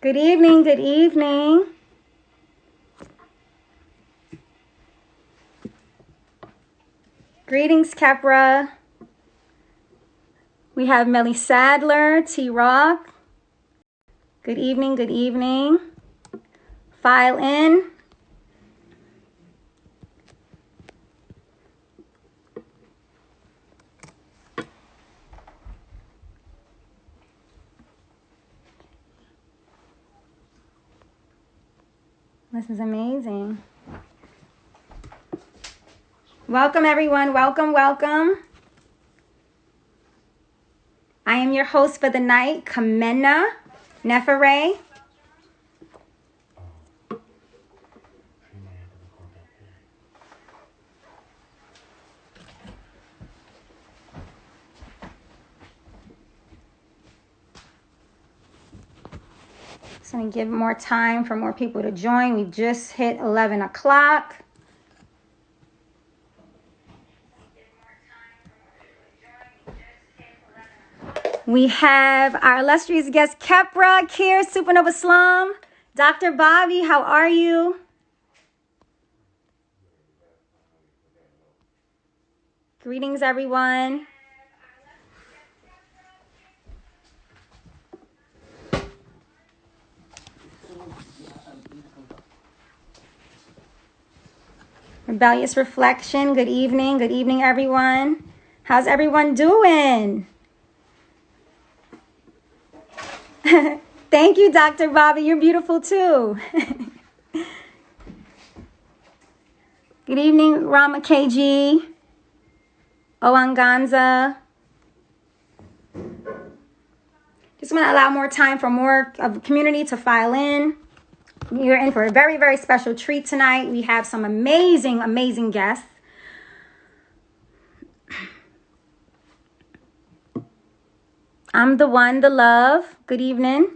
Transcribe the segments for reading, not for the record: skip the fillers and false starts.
Good evening, good evening. Greetings, Kheperah. We have Melly Sadler, T-Rock. Good evening, good evening. File in. This is amazing. Welcome, everyone. Welcome, welcome. I am your host for the night, Kheperah Nefereh. Just going to give more time for more people to join. We just hit 11 o'clock. We have our illustrious guest, Kheperah, Kearse, Supanova Slom. Dr. Bobbi, how are you? Greetings, everyone. Rebellious Reflection, good evening. Good evening, everyone. How's everyone doing? Thank you, Dr. Bobbi. You're beautiful, too. Good evening, Rama KG. Oanganza. Just want to allow more time for more of the community to file in. You're in for a very, very special treat tonight. We have some amazing, amazing guests. I'm the one, the love. Good evening.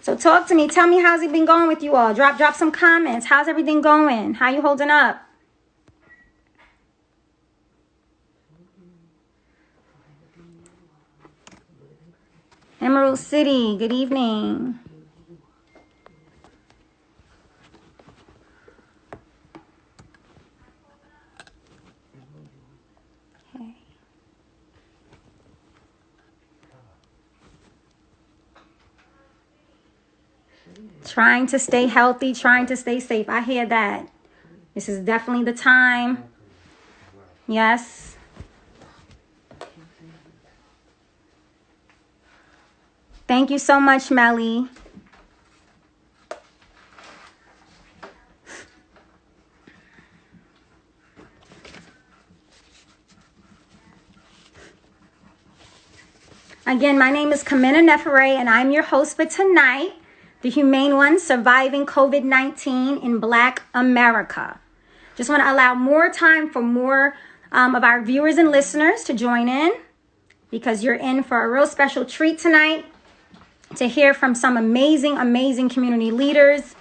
So talk to me. Tell me, how's it been going with you all? Drop some comments. How's everything going? How you holding up? Emerald City, good evening. Okay. Trying to stay healthy, trying to stay safe. I hear that. This is definitely the time. Yes. Thank you so much, Melly. Again, my name is Kheperah Nefereh, and I'm your host for tonight, The Humane One, Surviving COVID-19 in Black America. Just want to allow more time for more of our viewers and listeners to join in, because you're in for a real special treat tonight to hear from some amazing, amazing community leaders,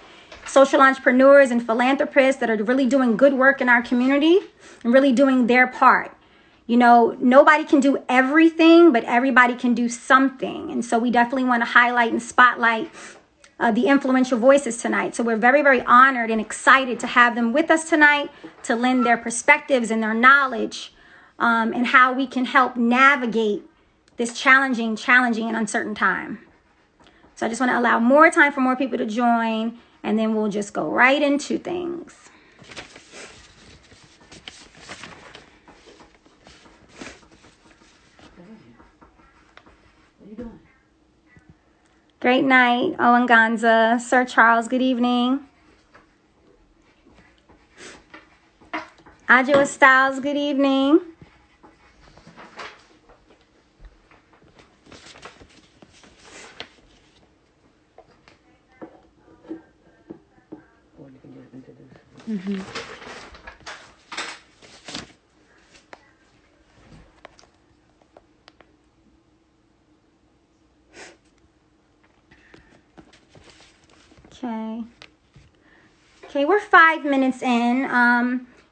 social entrepreneurs, and philanthropists that are really doing good work in our community and really doing their part. You know, nobody can do everything, but everybody can do something. And so we definitely want to highlight and spotlight the influential voices tonight. So we're very, very honored and excited to have them with us tonight to lend their perspectives and their knowledge and how we can help navigate this challenging and uncertain time. So I just want to allow more time for more people to join, and then we'll just go right into things. What are you doing? Great night, Oanganza. Sir Charles, good evening. Adjua Styles, good evening. Okay, we're 5 minutes in.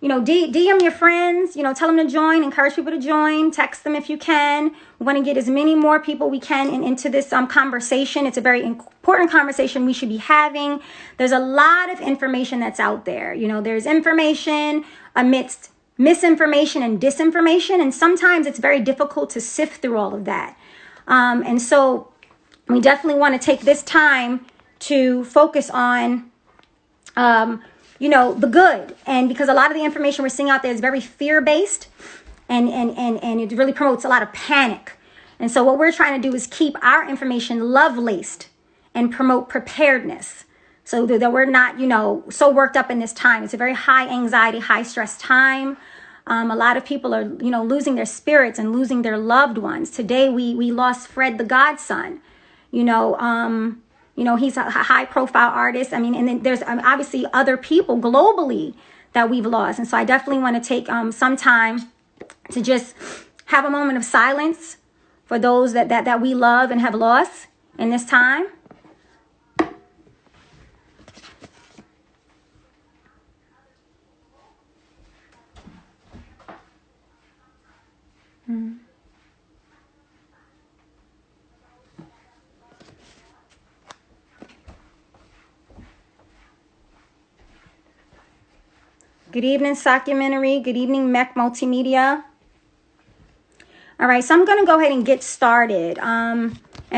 DM your friends, tell them to join, encourage people to join, text them if you can. We want to get as many more people we can into this conversation. It's a very important conversation we should be having. There's a lot of information that's out there. There's information amidst misinformation and disinformation, and sometimes it's very difficult to sift through all of that. And so we definitely want to take this time to focus on the good. And because a lot of the information we're seeing out there is very fear-based and it really promotes a lot of panic. And so what we're trying to do is keep our information love-laced and promote preparedness so that we're not, so worked up in this time. It's a very high anxiety, high stress time. A lot of people are, losing their spirits and losing their loved ones. Today, we lost Fred the Godson. He's a high profile artist. And then there's obviously other people globally that we've lost. And so I definitely want to take some time to just have a moment of silence for those that we love and have lost in this time. Good evening, Documentary. Good evening, Mech Multimedia. All right, so I'm going to go ahead and get started. And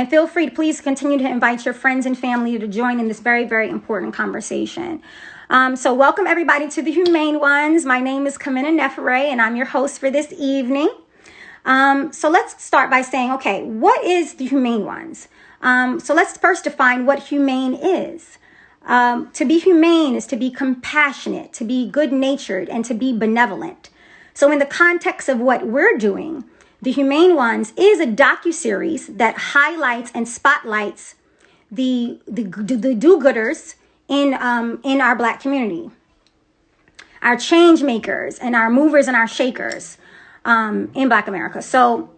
feel free to please continue to invite your friends and family to join in this very, very important conversation. So welcome everybody to the Humane Ones. My name is Kheperah, and I'm your host for this evening. So let's start by saying, okay, what is the Humane Ones? So let's first define what humane is. To be humane is to be compassionate, to be good-natured, and to be benevolent. So in the context of what we're doing, The Humane Ones is a docuseries that highlights and spotlights the do-gooders in our Black community, our change makers and our movers and our shakers in Black America. So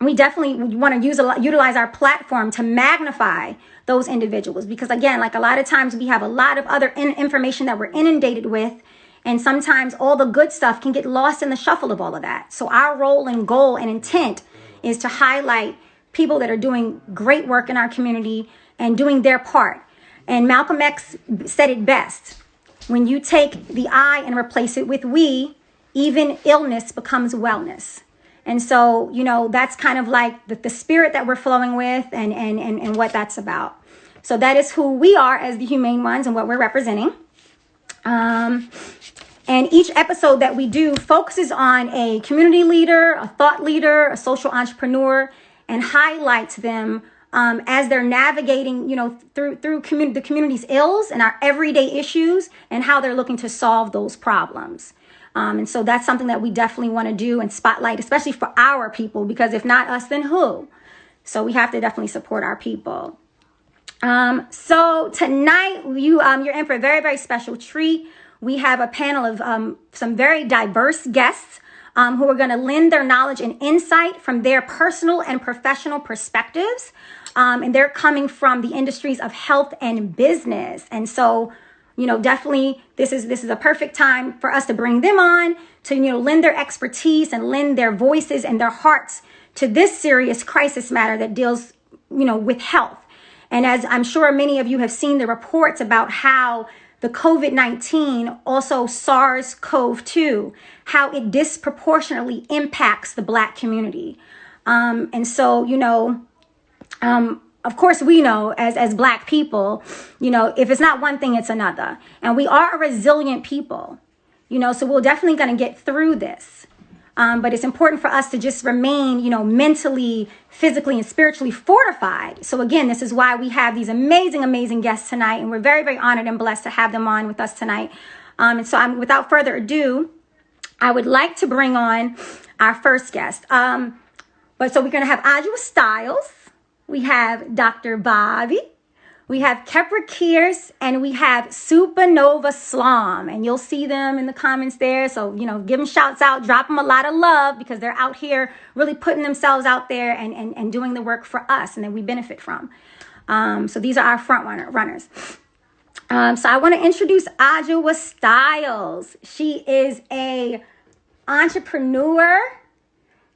we definitely want to utilize our platform to magnify those individuals, because again, like a lot of times we have a lot of other information that we're inundated with, and sometimes all the good stuff can get lost in the shuffle of all of that. So our role and goal and intent is to highlight people that are doing great work in our community and doing their part. And Malcolm X said it best: when you take the I and replace it with we, even illness becomes wellness. And so, that's kind of like the spirit that we're flowing with and what that's about. So that is who we are as the Humane Ones and what we're representing. And each episode that we do focuses on a community leader, a thought leader, a social entrepreneur, and highlights them as they're navigating, through the community's ills and our everyday issues and how they're looking to solve those problems. And so that's something that we definitely want to do and spotlight, especially for our people, because if not us, then who? So we have to definitely support our people. So tonight you're in for a very, very special treat. We have a panel of some very diverse guests who are going to lend their knowledge and insight from their personal and professional perspectives. And they're coming from the industries of health and business. And so definitely this is a perfect time for us to bring them on to, lend their expertise and lend their voices and their hearts to this serious crisis matter that deals, with health. And as I'm sure many of you have seen the reports about how the COVID-19, also SARS-CoV-2, how it disproportionately impacts the Black community. And so, of course, we know as Black people, if it's not one thing, it's another. And we are a resilient people, so we're definitely going to get through this. But it's important for us to just remain, mentally, physically, and spiritually fortified. So again, this is why we have these amazing, amazing guests tonight. And we're very, very honored and blessed to have them on with us tonight. And so without further ado, I would like to bring on our first guest. So we're going to have Adjua Styles. We have Dr. Bobbi, we have Kearse, and we have Supanova Slom. And you'll see them in the comments there. So, give them shouts out, drop them a lot of love, because they're out here really putting themselves out there and doing the work for us and that we benefit from. So these are our front runners. So I want to introduce Adjua Styles. She is a entrepreneur,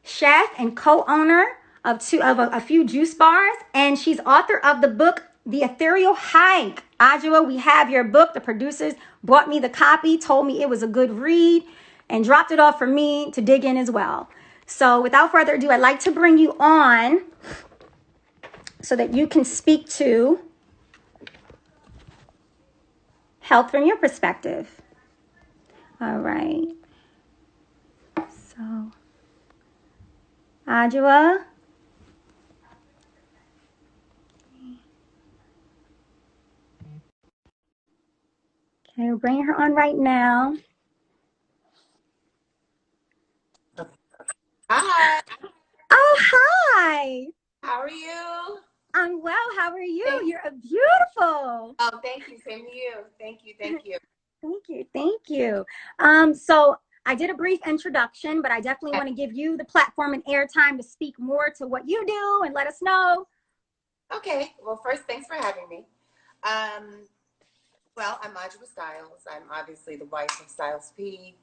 chef, and co-owner of a few juice bars, and she's author of the book The Ethereal Hike. Adjua, we have your book. The producers brought me the copy, told me it was a good read, and dropped it off for me to dig in as well. So without further ado, I'd like to bring you on so that you can speak to health from your perspective. All right. So, Adjua. Okay, we're bringing her on right now. Hi, Oh, hi. how are you? I'm well. How are you? Thank You're beautiful. Oh, thank you. Same to you. Thank you. Thank you. Thank you. Thank you. So I did a brief introduction, but I definitely want to give you the platform and airtime to speak more to what you do and let us know. Okay. Well, first, thanks for having me. Well, I'm Adjua Styles. I'm obviously the wife of Styles P.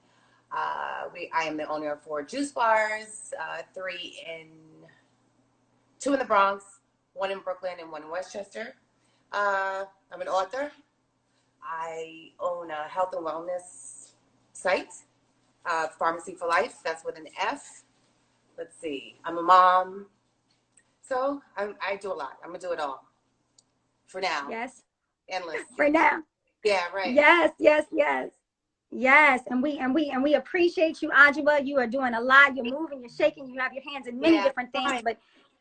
I am the owner of 4 juice bars, two in the Bronx, 1 in Brooklyn, and 1 in Westchester. I'm an author. I own a health and wellness site, Pharmacy for Life. That's with an F. Let's see. I'm a mom. So I do a lot. I'm gonna do it all for now. Yes. Endless. For now. Yeah. Right. Yes. Yes. Yes. Yes. And we appreciate you, Adjua. You are doing a lot. You're moving. You're shaking. You have your hands in many different things. Right. But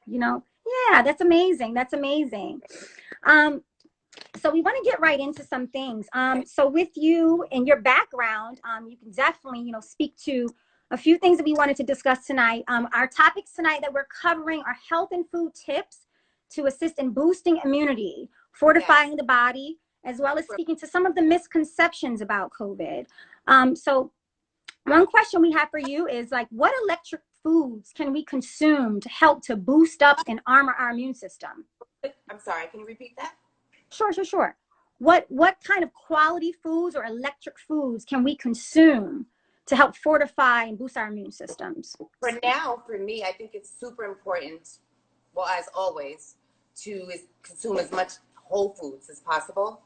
yeah, that's amazing. That's amazing. So we want to get right into some things. So with you and your background, you can definitely, speak to a few things that we wanted to discuss tonight. Our topics tonight that we're covering are health and food tips to assist in boosting immunity, fortifying the body, as well as speaking to some of the misconceptions about COVID. So one question we have for you is what electric foods can we consume to help to boost up and armor our immune system? I'm sorry. Can you repeat that? Sure. What kind of quality foods or electric foods can we consume to help fortify and boost our immune systems? For now, for me, I think it's super important, well, as always, to consume as much whole foods as possible.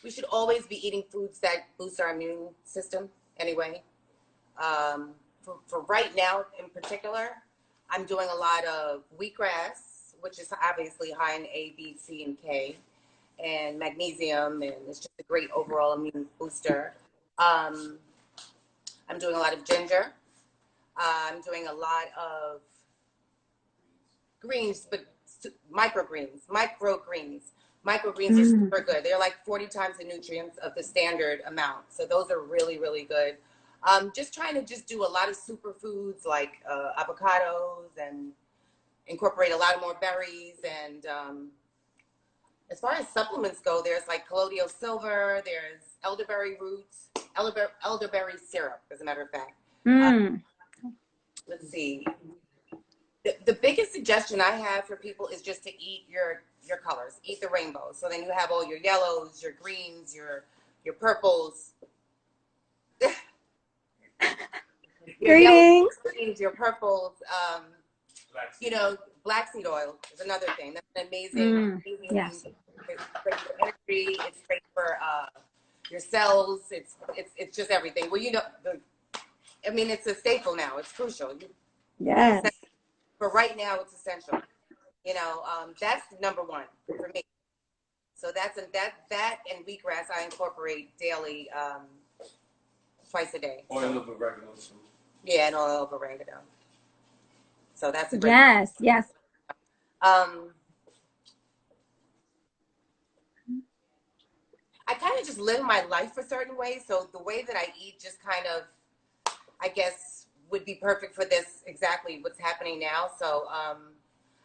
We should always be eating foods that boost our immune system anyway. For right now in particular, I'm doing a lot of wheatgrass, which is obviously high in A, B, C, and K, and magnesium, and it's just a great overall immune booster. I'm doing a lot of ginger. I'm doing a lot of greens, but microgreens. Microgreens are super good. They're like 40 times the nutrients of the standard amount. So those are really, really good. Just trying to do a lot of superfoods like avocados and incorporate a lot more berries. And as far as supplements go, there's like colloidal silver, there's elderberry roots, elderberry syrup, as a matter of fact. Let's see. The biggest suggestion I have for people is just to eat your colors, eat the rainbow. So then you have all your yellows, your greens, your purples. Your yellows, greens, your purples. Black seed oil is another thing. That's an amazing. Yes. It's great for energy. It's great for your cells. It's just everything. Well, it's a staple now. It's crucial. Yes. But right now, it's essential. That's number one for me. So that and wheatgrass I incorporate daily, twice a day. Oil of oregano. Yeah, and oil of oregano. So that's a great. Yes. I kind of just live my life a certain way. So the way that I eat just kind of, I guess, would be perfect for this, exactly what's happening now. So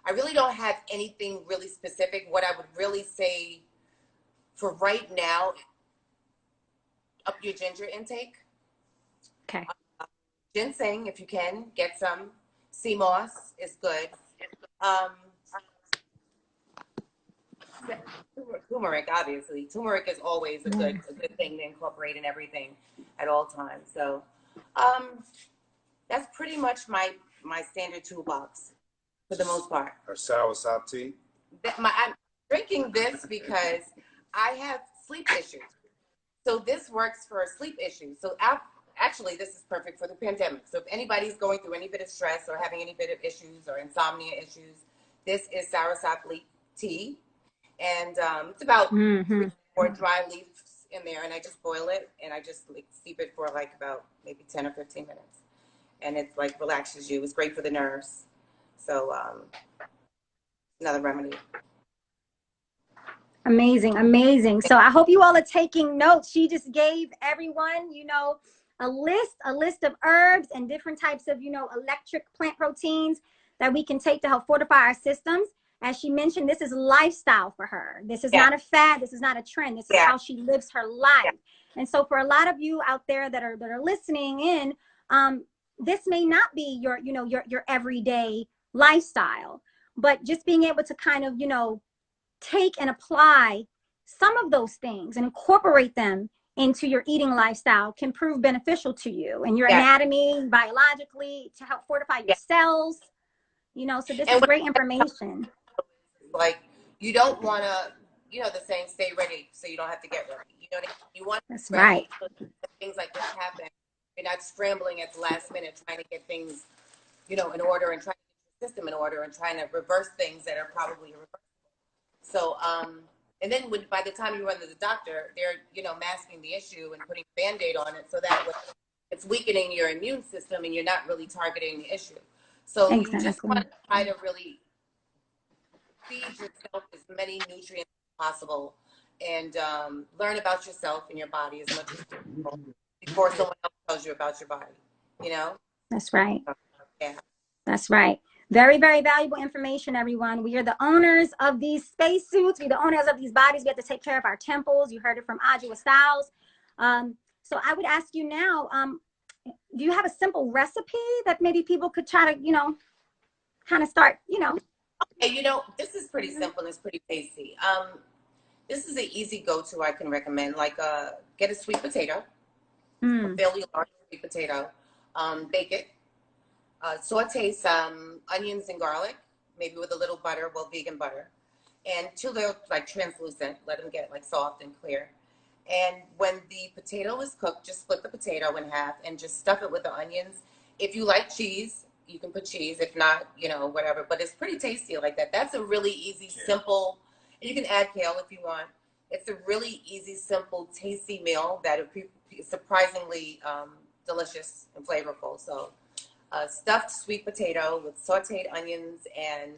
I really don't have anything really specific. What I would really say for right now, up your ginger intake. Okay. Ginseng, if you can, get some. Sea moss is good. Turmeric, obviously. Turmeric is always a good thing to incorporate in everything at all times. So, that's pretty much my standard toolbox for the most part. Her soursop tea. I'm drinking this because I have sleep issues. So this works for sleep issues. So actually, this is perfect for the pandemic. So if anybody's going through any bit of stress or having any bit of issues or insomnia issues, this is soursop leaf tea. And it's about 3 or 4 dry leaves in there. And I just boil it and I just like steep it for like about maybe 10 or 15 minutes. And it like relaxes you. It's great for the nerves. So another remedy. Amazing, amazing. So I hope you all are taking notes. She just gave everyone, you know, a list of herbs and different types of, you know, electric plant proteins that we can take to help fortify our systems. As she mentioned, this is lifestyle for her. This is not a fad. This is not a trend. This is how she lives her life. And so for a lot of you out there that are listening in, this may not be your, you know, your everyday lifestyle, but just being able to kind of, you know, take and apply some of those things and incorporate them into your eating lifestyle can prove beneficial to you and your anatomy, biologically, to help fortify your cells, you know, so this is great information. Like, you don't want to, you know, the saying, stay ready so you don't have to get ready. You know what I mean? You want That's right. Things like this happen. You're not scrambling at the last minute trying to get things, you know, in order and trying to get your system in order and trying to reverse things that are probably irreversible. So, and then by the time you run to the doctor, they're, you know, masking the issue and putting a Band-Aid on it so that it's weakening your immune system and you're not really targeting the issue. So you just want to try to really feed yourself as many nutrients as possible and learn about yourself and your body as much as possible before someone else tells you about your body, you know? That's right. Yeah. That's right. Very, very valuable information, everyone. We are the owners of these spacesuits. We're the owners of these bodies. We have to take care of our temples. You heard it from Adjua Styles. So I would ask you now, do you have a simple recipe that maybe people could try to, you know, kind of start, you know? Okay, you know, this is pretty simple and it's pretty tasty. This is an easy go-to I can recommend. Like, get a sweet potato, a fairly large sweet potato, bake it. Saute some onions and garlic, maybe with a little butter, well, vegan butter, and till they're like translucent, let them get like soft and clear. And when the potato is cooked, just split the potato in half and just stuff it with the onions. If you like cheese, you can put cheese. If not, you know, whatever. But it's pretty tasty like that. That's a really easy, simple, and you can add kale if you want. It's a really easy, simple, tasty meal that is surprisingly delicious and flavorful. So. Stuffed sweet potato with sauteed onions and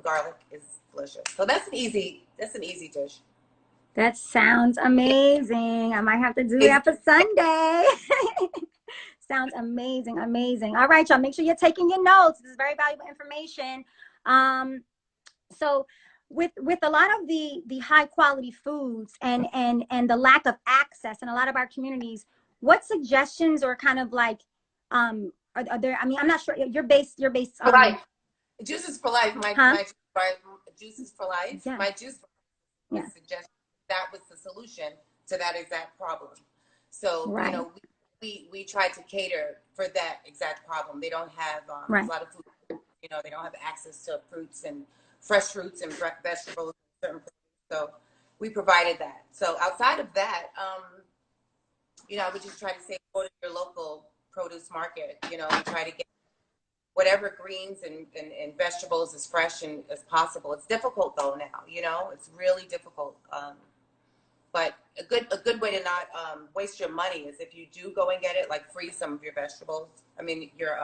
garlic is delicious. So that's an easy dish. That sounds amazing. I might have to do that for Sunday. Sounds amazing, amazing. All right, y'all, make sure you're taking your notes. This is very valuable information. So with a lot of the high quality foods and the lack of access in a lot of our communities, what suggestions or kind of like are there? I mean, I'm not sure. You're based. For life. Juices for life. My juices for life. Yeah. My juice for life suggestion that was the solution to that exact problem. So you know, we tried to cater for that exact problem. They don't have a lot of food. You know, they don't have access to fruits and fresh fruits and vegetables. So we provided that. So outside of that, you know, I would just try to say go to your local produce market, you know, and try to get whatever greens and vegetables as fresh and as possible. It's difficult though now, you know, it's really difficult. But a good way to not waste your money is if you do go and get it, like freeze some of your vegetables. I mean, your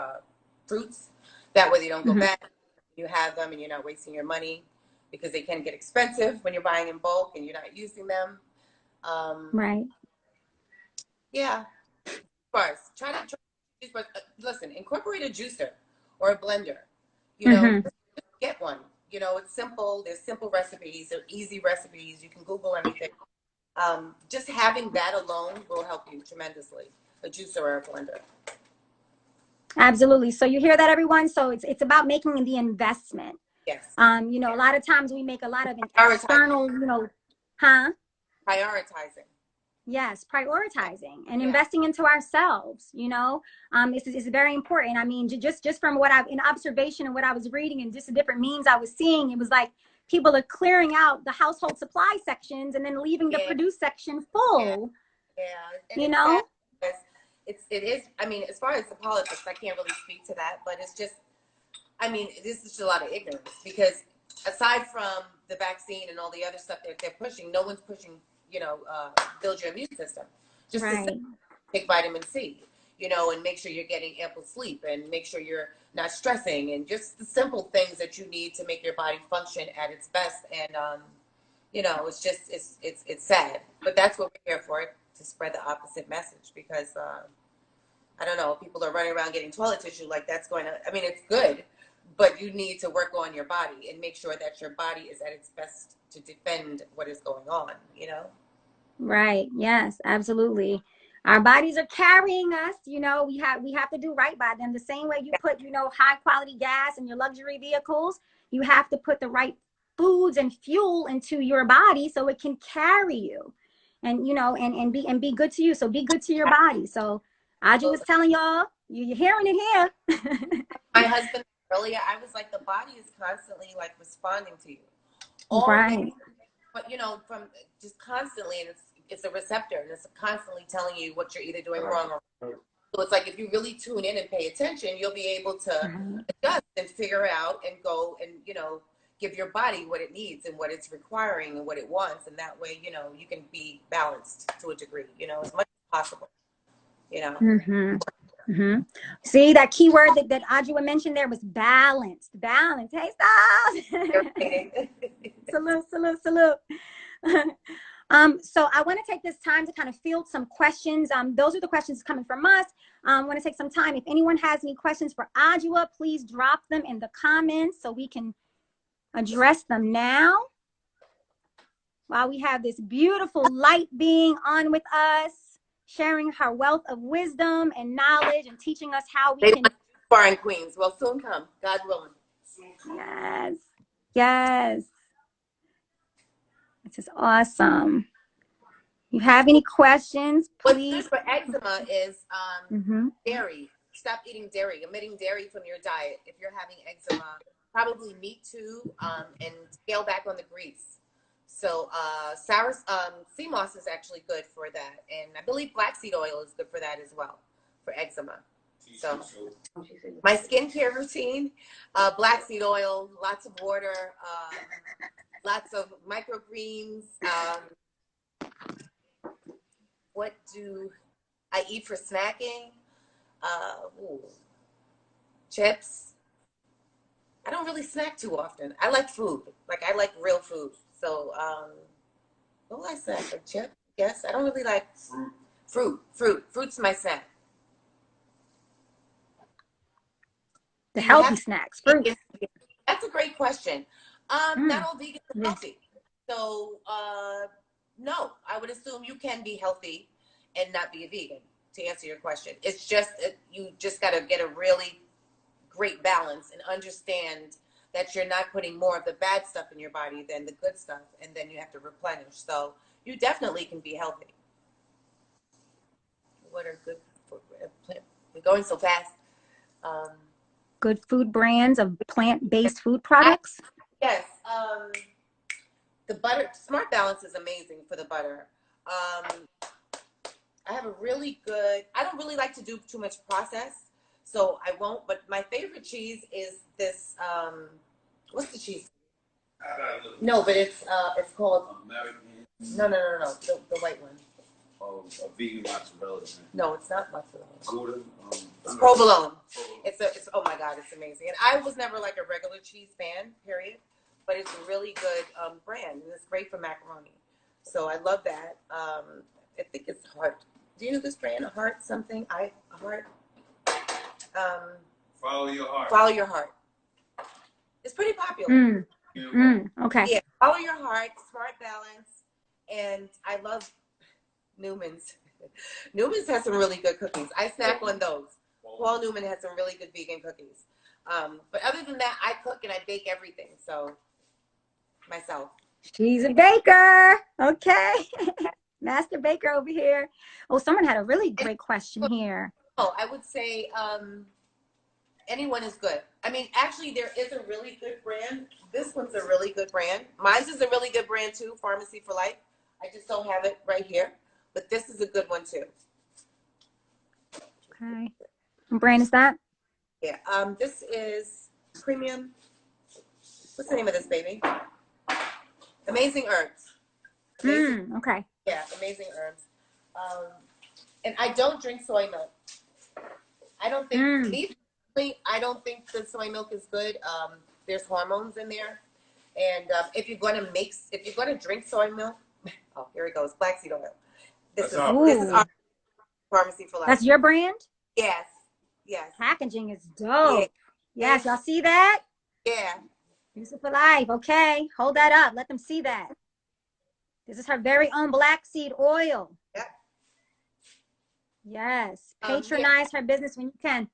fruits. That way they don't go bad. You have them and you're not wasting your money because they can get expensive when you're buying in bulk and you're not using them. Right. Yeah. First, listen, incorporate a juicer or a blender. You know, get one. You know, it's simple. There's simple recipes. They're easy recipes. You can Google anything. Just having that alone will help you tremendously. A juicer or a blender. Absolutely. So you hear that, everyone? So it's about making the investment. Yes. You know, a lot of times we make a lot of Prioritizing. external, you know, Prioritizing. Yes, prioritizing and investing into ourselves, you know, is very important. I mean, just from what I've in observation and what I was reading and just the different memes I was seeing, it was like people are clearing out the household supply sections and then leaving the produce section full. Yeah. And you know, it is. I mean, as far as the politics, I can't really speak to that, but it's just, I mean, this is just a lot of ignorance, because aside from the vaccine and all the other stuff that they're pushing, no one's pushing, you know, build your immune system. Just to take vitamin C, you know, and make sure you're getting ample sleep and make sure you're not stressing, and just the simple things that you need to make your body function at its best. And, you know, it's just, it's sad, but that's what we're here for, to spread the opposite message, because, I don't know, people are running around getting toilet tissue like that's going to, I mean, it's good, but you need to work on your body and make sure that your body is at its best to defend what is going on, you know? Right. Yes, absolutely. Our bodies are carrying us, you know, we have to do right by them. The same way you put, you know, high quality gas in your luxury vehicles, you have to put the right foods and fuel into your body so it can carry you. And you know, and be good to you. So be good to your body. So Adjua was telling y'all, you're hearing it here. My husband earlier, I was like, the body is constantly like responding to you. Right. But you know, from just constantly, and it's a receptor, and it's constantly telling you what you're either doing wrong or right. So it's like, if you really tune in and pay attention, you'll be able to adjust and figure out and go and, you know, give your body what it needs and what it's requiring and what it wants, and that way, you know, you can be balanced to a degree, you know, as much as possible, you know. See, that key word that Adjua mentioned there was balance. Balance. Hey, Styles. Salute. So I want to take this time to kind of field some questions. Those are the questions coming from us. I want to take some time. If anyone has any questions for Adjua, please drop them in the comments so we can address them now. While we have this beautiful light being on with us, sharing her wealth of wisdom and knowledge and teaching us how we can. Foreign queens will soon come, God willing. Yes. This is awesome. You have any questions, please? What's good for eczema is dairy. Stop eating dairy, omitting dairy from your diet. If you're having eczema, probably meat too, and scale back on the grease. So sea moss is actually good for that. And I believe flaxseed oil is good for that as well, for eczema. So my skincare routine, black seed oil, lots of water, lots of microgreens. What do I eat for snacking? Chips. I don't really snack too often. I like food. Like, I like real food. So, what will I snack? Like chips? Yes. I don't really like fruit. Fruit's my snack. The healthy snacks, fruit. That's a great question. Not all vegans are healthy. So, no, I would assume you can be healthy and not be a vegan, to answer your question. It's just, you just got to get a really great balance and understand that you're not putting more of the bad stuff in your body than the good stuff, and then you have to replenish. So you definitely can be healthy. What are good for we're going so fast. Good food brands of plant-based food products? Yes. The butter, Smart Balance is amazing for the butter. I have a really good, I don't really like to do too much process, so I won't, but my favorite cheese is this, what's the cheese? No, but it's called, American. No, the white one. Oh, a vegan mozzarella. No, it's not mozzarella. Gouda. It's provolone. It's oh my God, it's amazing. And I was never like a regular cheese fan, period, but it's a really good brand, and it's great for macaroni. So I love that. I think it's Heart. Do you know this brand? Heart something? Heart. Follow your heart. Follow Your Heart. It's pretty popular. Okay. Yeah, Follow Your Heart, Smart Balance, and I love Newman's. Newman's has some really good cookies. I snack on those. Paul Newman has some really good vegan cookies. But other than that, I cook and I bake everything. So myself. She's a baker. Okay. Master baker over here. Oh, someone had a really great question here. Oh, I would say anyone is good. I mean, actually, there is a really good brand. This one's a really good brand. Mine's is a really good brand too, Pharmacy for Life. I just don't have it right here, but this is a good one too. Okay. What brand is that? Yeah. This is premium. What's the name of this baby? Amazing Herbs. Amazing. Okay. Yeah, Amazing Herbs. And I don't drink soy milk. I don't think I don't think the soy milk is good. There's hormones in there, and if you're going to drink soy milk, oh, here it goes, black seed oil. This is our Pharmacy for Life. That's your brand? Yes, yes. Packaging is dope. Yeah. Yes, y'all see that? Yeah. Use it for life. Okay, hold that up. Let them see that. This is her very own black seed oil. Yep. Yes. Patronize her business when you can.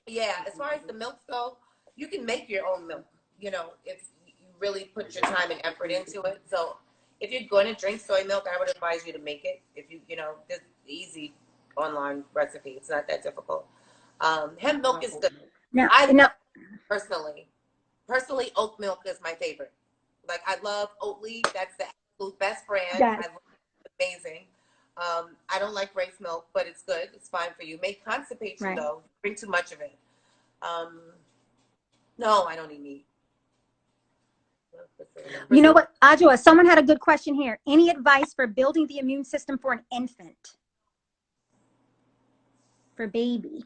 Yeah, as far as the milks go, you can make your own milk, you know, if you really put your time and effort into it. So if you're going to drink soy milk, I would advise you to make it. If you know, this easy online recipe. It's not that difficult. Hemp milk is good. Personally, oat milk is my favorite. Like, I love Oatly. That's the absolute best brand. Yes. I love it. Amazing. I don't like race milk, but it's good. It's fine for you. Make constipation though. Drink too much of it. No, I don't eat meat. You know what, Adjua, someone had a good question here. Any advice for building the immune system for an infant? For baby?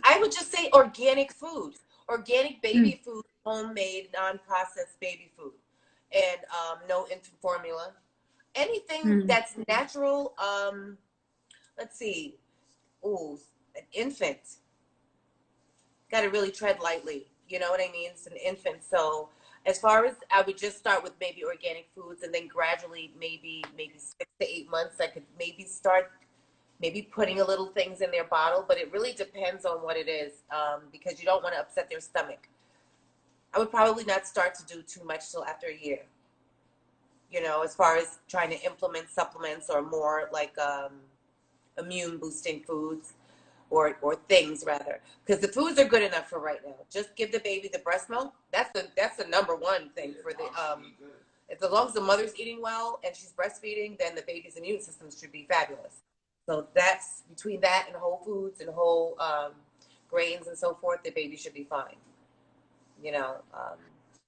I would just say organic food. Organic baby food, homemade, non-processed baby food. And no infant formula. Anything that's natural. Let's see. Ooh, an infant. Got to really tread lightly. You know what I mean? It's an infant. So as far as, I would just start with maybe organic foods, and then gradually, maybe 6 to 8 months, I could maybe start putting a little things in their bottle. But it really depends on what it is, because you don't want to upset their stomach. I would probably not start to do too much till after a year. You know, as far as trying to implement supplements or more like immune boosting foods or things rather, because the foods are good enough for right now. Just give the baby the breast milk. That's the number one thing for the as long as the mother's eating well and she's breastfeeding, then the baby's immune system should be fabulous. So that's between that and whole foods and whole grains and so forth, the baby should be fine. You know,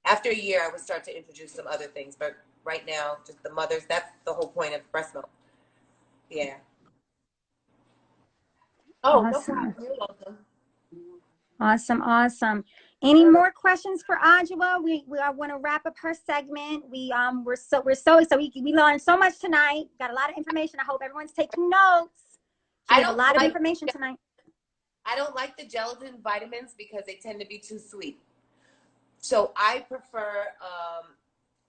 after a year, I would start to introduce some other things, but right now, just the mothers, that's the whole point of breast milk. Yeah. Oh, no problem. You're welcome. Awesome. Any more questions for Adjua? We want to wrap up her segment. We learned so much tonight. Got a lot of information. I hope everyone's taking notes. She gave a lot of information tonight. I don't like the gelatin vitamins because they tend to be too sweet. So I prefer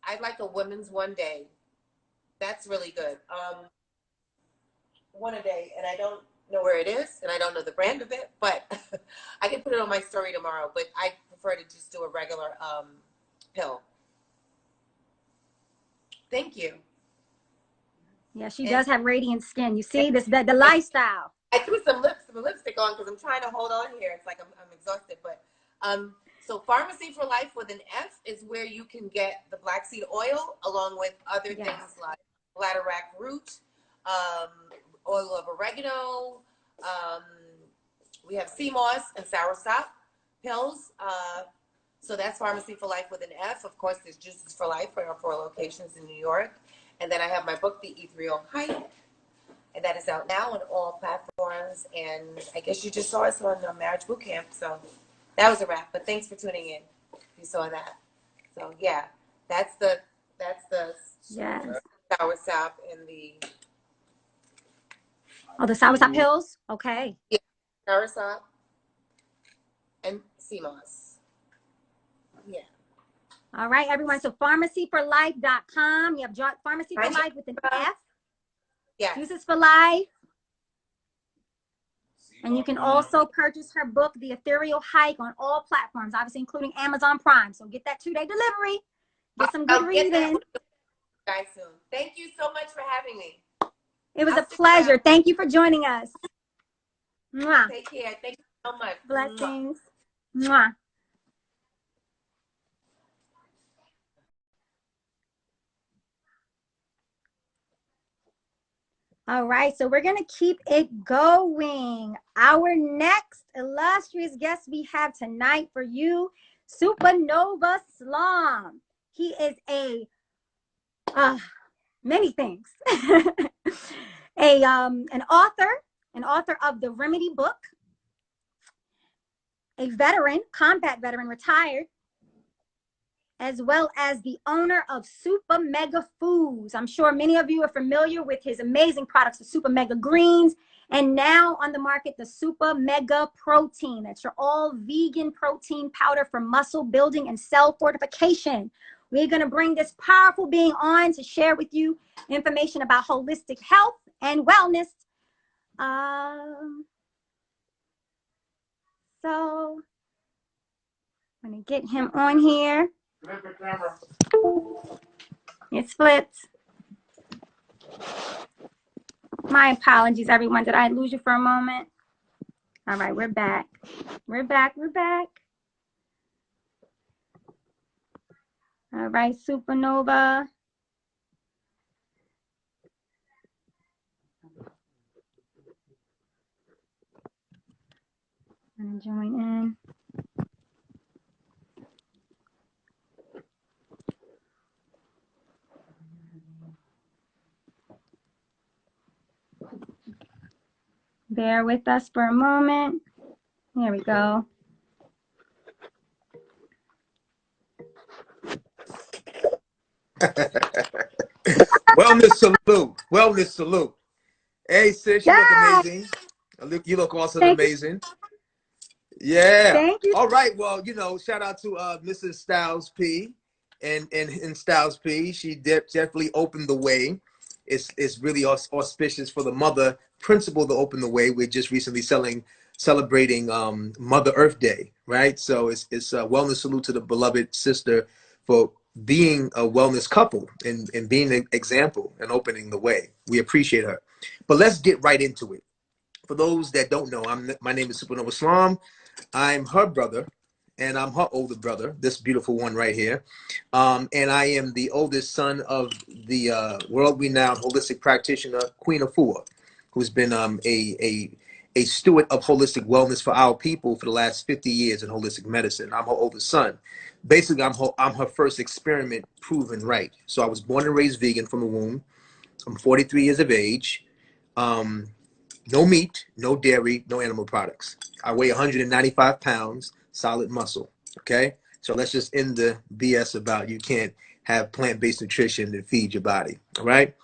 I like a women's one day. That's really good. One a day, and I don't know where it is, and I don't know the brand of it, but I can put it on my story tomorrow. But I prefer to just do a regular pill. Thank you. Yeah, she does have radiant skin. You see this, the lifestyle. I threw some lipstick on because I'm trying to hold on here. It's like I'm exhausted, but so Pharmacy for Life with an F is where you can get the black seed oil along with other things like bladderwrack root, oil of oregano. We have sea moss and soursop pills. So that's Pharmacy for Life with an F. Of course, there's Juices for Life for our 4 locations in New York. And then I have my book, The Ethereal Height. And that is out now on all platforms. And I guess you just saw us on Marriage Boot Camp. So that was a wrap. But thanks for tuning in. If you saw that. So yeah, that's the soursop and the the soursop pills. Okay. Yeah, soursop and sea moss. Yeah. All right, everyone. So pharmacyforlife.com. You have Pharmacy for Life with an F. Yeah. Juices for Life. And you can also purchase her book, The Ethereal Hike, on all platforms, obviously including Amazon Prime. So get that 2-day delivery. Get some good reading. Guys, soon. Thank you so much for having me. It was a pleasure. Thank you for joining us. Mwah. Take care. Thank you so much. Blessings. Mwah. All right, so we're going to keep it going. Our next illustrious guest we have tonight for you, Supanova Slom. He is a many things. An author of the Remedy book, a veteran, combat veteran, retired, as well as the owner of Super Mega Foods. I'm sure many of you are familiar with his amazing products, the Super Mega Greens, and now on the market, the Super Mega Protein. That's your all vegan protein powder for muscle building and cell fortification. We're going to bring this powerful being on to share with you information about holistic health and wellness. So I'm going to get him on here. Flip the camera. It's flipped. My apologies, everyone. Did I lose you for a moment? All right, we're back. We're back. All right, Supanova. I'm going to join in. Bear with us for a moment. Here we go. Wellness salute. Wellness salute. Hey, sis, you look amazing. You look also amazing. Yeah. Thank you. All right. Well, shout out to Mrs. Styles P and Styles P. She definitely opened the way. It's really auspicious for the mother principle to open the way. We're just recently celebrating Mother Earth Day, right? So it's a wellness salute to the beloved sister for being a wellness couple and being an example and opening the way. We appreciate her. But let's get right into it. For those that don't know, my name is Supanova Slom. I'm her brother, and I'm her older brother, this beautiful one right here. And I am the oldest son of the world-renowned holistic practitioner, Queen Afua, who's been a steward of holistic wellness for our people for the last 50 years in holistic medicine. I'm her oldest son. Basically, I'm her first experiment proven right. So I was born and raised vegan from the womb. I'm 43 years of age. No meat, no dairy, no animal products. I weigh 195 pounds, solid muscle, okay? So let's just end the BS about you can't have plant-based nutrition to feed your body, all right?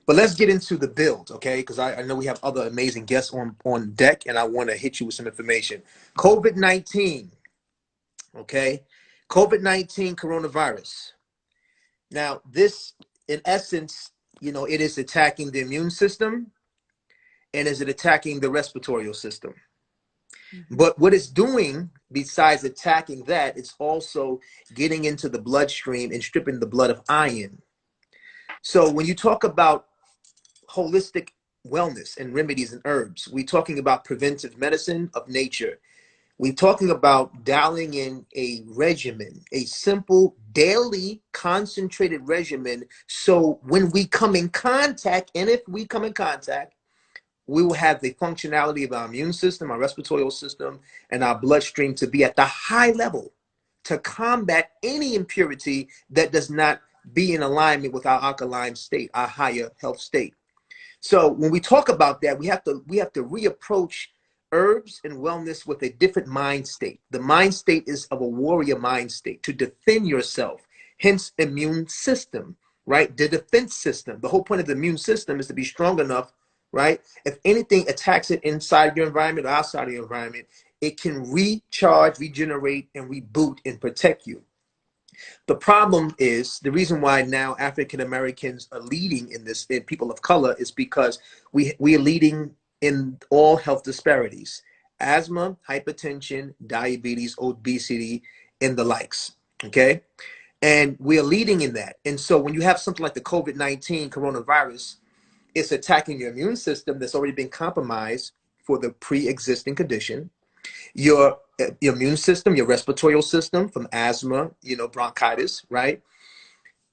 But let's get into the build, okay? Because I know we have other amazing guests on deck, and I want to hit you with some information. COVID-19, okay? COVID-19 coronavirus. Now, this, in essence, it is attacking the immune system, and is it attacking the respiratory system? But what it's doing, besides attacking that, it's also getting into the bloodstream and stripping the blood of iron. So when you talk about holistic wellness and remedies and herbs, we're talking about preventive medicine of nature. We're talking about dialing in a regimen, a simple daily concentrated regimen. So when we come in contact, and if we come in contact, we will have the functionality of our immune system, our respiratory system, and our bloodstream to be at the high level to combat any impurity that does not be in alignment with our alkaline state, our higher health state. So when we talk about that, we have to reapproach herbs and wellness with a different mind state. The mind state is of a warrior mind state to defend yourself, hence immune system, right? The defense system. The whole point of the immune system is to be strong enough, right? If anything attacks it inside your environment or outside of your environment, it can recharge, regenerate, and reboot and protect you. The problem is, the reason why now African Americans are leading in this, in people of color, is because we are leading in all health disparities. asthma, hypertension, diabetes, obesity, and the likes. Okay. And we are leading in that. And so when you have something like the COVID-19 coronavirus, it's attacking your immune system that's already been compromised for the pre-existing condition. Your immune system, your respiratory system from asthma, bronchitis, right?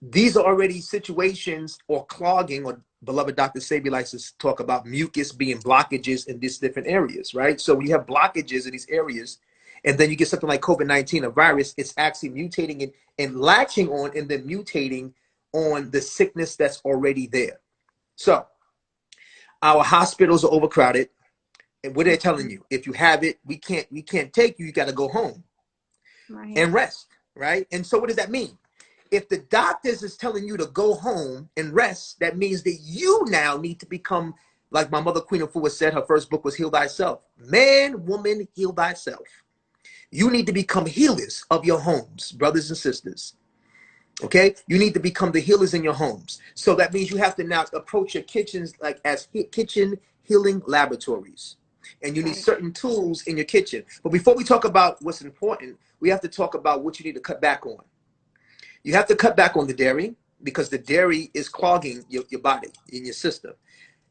These are already situations or clogging, or beloved Dr. Sabi likes to talk about mucus being blockages in these different areas, right? So when you have blockages in these areas, and then you get something like COVID-19, a virus, it's actually mutating and latching on and then mutating on the sickness that's already there. So our hospitals are overcrowded. And what they're telling you, if you have it, we can't take you. You got to go home and rest, right? And so what does that mean? If the doctors is telling you to go home and rest, that means that you now need to become, like my mother, Queen Afua, said, her first book was Heal Thyself. Man, woman, heal thyself. You need to become healers of your homes, brothers and sisters. Okay, you need to become the healers in your homes. So that means you have to now approach your kitchens like as kitchen healing laboratories. And you need certain tools in your kitchen. But before we talk about what's important, we have to talk about what you need to cut back on. You have to cut back on the dairy, because the dairy is clogging your body, in your system,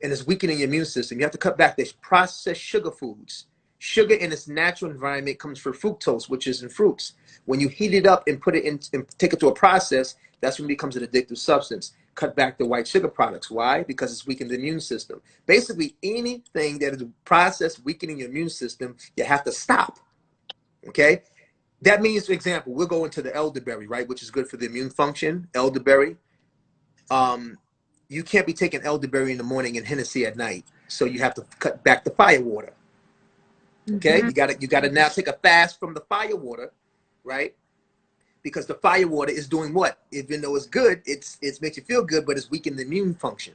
and it's weakening your immune system. You have to cut back the processed sugar foods. Sugar in its natural environment comes from fructose, which is in fruits. When you heat it up and put it in and take it to a process, that's when it becomes an addictive substance. Cut back the white sugar products. Why? Because it's weakened the immune system. Basically, anything that is a process weakening your immune system, you have to stop. Okay? That means, for example, we'll go into the elderberry, right, which is good for the immune function, elderberry. You can't be taking elderberry in the morning and Hennessy at night. So you have to cut back the fire water. Okay? You gotta now take a fast from the fire water, right? Because the fire water is doing what? Even though it's good, it makes you feel good, but it's weakening the immune function.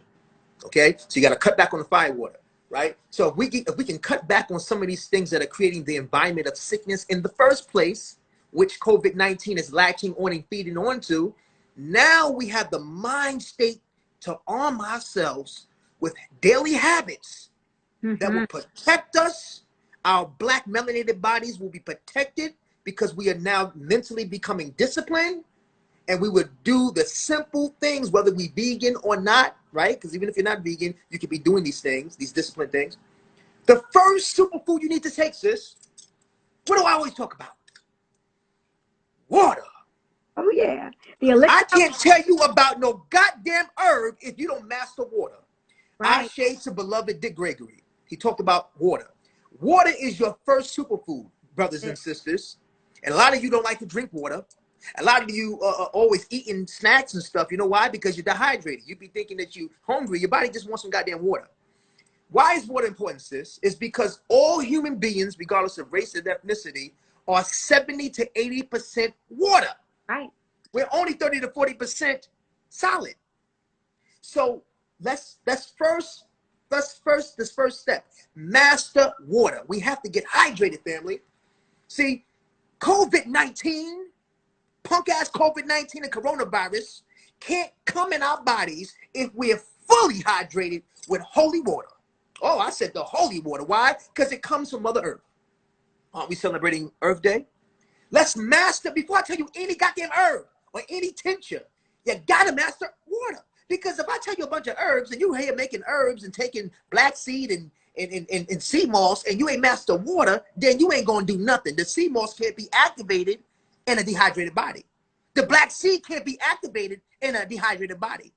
Okay? So you got to cut back on the fire water, right? So if we can cut back on some of these things that are creating the environment of sickness in the first place, which COVID-19 is latching on and feeding onto, now we have the mind state to arm ourselves with daily habits that will protect us. Our black melanated bodies will be protected because we are now mentally becoming disciplined, and we would do the simple things, whether we vegan or not, right? Because even if you're not vegan, you could be doing these things, these disciplined things. The first superfood you need to take, sis, what do I always talk about? Water. Oh, yeah. The elixir. I can't tell you about no goddamn herb if you don't master water. I shade to beloved Dick Gregory. He talked about water. Water is your first superfood, brothers and sisters. And a lot of you don't like to drink water. A lot of you are always eating snacks and stuff. You know why? Because you're dehydrated. You be thinking that you're hungry. Your body just wants some goddamn water. Why is water important, sis? It's because all human beings, regardless of race and ethnicity, are 70 to 80% water. Right. We're only 30 to 40% solid. So let's first step. Master water. We have to get hydrated, family. See, COVID-19, punk-ass COVID-19 and coronavirus can't come in our bodies if we're fully hydrated with holy water. Oh, I said the holy water. Why? Because it comes from Mother Earth. Aren't we celebrating Earth Day? Let's master, before I tell you any goddamn herb or any tincture, you gotta master water. Because if I tell you a bunch of herbs and you here making herbs and taking black seed and sea moss and you ain't master water, then you ain't gonna do nothing. The sea moss can't be activated in a dehydrated body. The black seed can't be activated in a dehydrated body.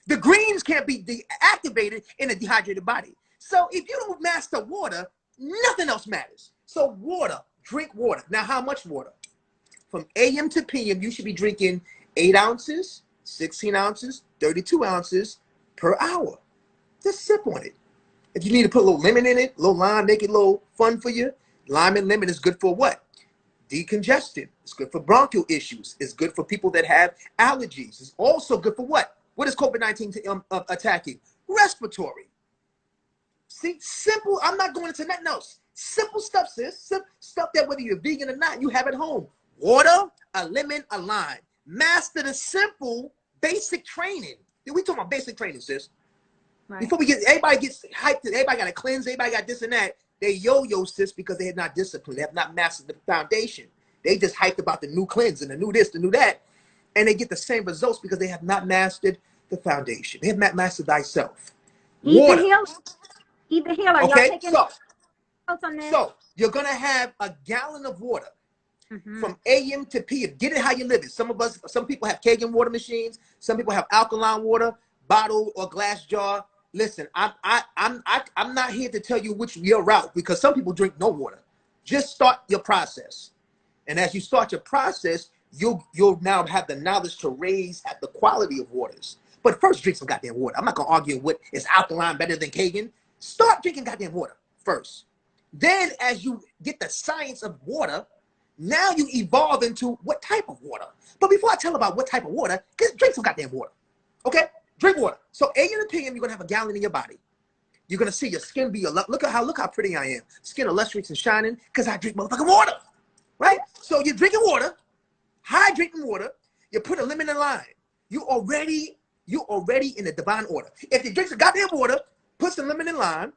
The greens can't be activated in a dehydrated body. So if you don't master water, nothing else matters. So water, drink water. Now, how much water? From AM to PM, you should be drinking 8 ounces, 16 ounces, 32 ounces per hour. Just sip on it. If you need to put a little lemon in it, a little lime, make it a little fun for you. Lime and lemon is good for what? Decongestion. It's good for bronchial issues. It's good for people that have allergies. It's also good for what? What is COVID-19 attacking? Respiratory. See, simple. I'm not going into nothing else. Simple stuff, sis. Stuff that whether you're vegan or not, you have at home. Water, a lemon, a lime. Master the simple, basic training. We talking about basic training, sis. Right. Before we get, everybody gets hyped. Everybody got to cleanse. Everybody got this and that. They yo-yo, sis, because they have not disciplined. They have not mastered the foundation. They just hyped about the new cleanse and the new this, the new that. And they get the same results because they have not mastered the foundation. They have not mastered thyself. Eat the Water. healer. Eat the healer. Y'all Okay? taking notes on this? So you're going to have a gallon of water Mm-hmm. from AM to PM. Get it how you live it. Some people have Kangen water machines. Some people have alkaline water, bottle or glass jar. Listen, I'm not here to tell you which your route, because some people drink no water. Just start your process. And as you start your process, you'll now have the knowledge to raise at the quality of waters. But first, drink some goddamn water. I'm not gonna argue what is alkaline better than Kangen. Start drinking goddamn water first. Then, as you get the science of water, now you evolve into what type of water. But before I tell about what type of water, just drink some goddamn water. Okay? Drink water. So AM and PM, you're gonna have a gallon in your body. You're gonna see your skin be look how pretty I am. Skin illustrates and shining because I drink motherfucking water. Right? So you're drinking water, hydrating water, you put a lemon and lime. You already in the divine order. If you drink some goddamn water, put some lemon and lime,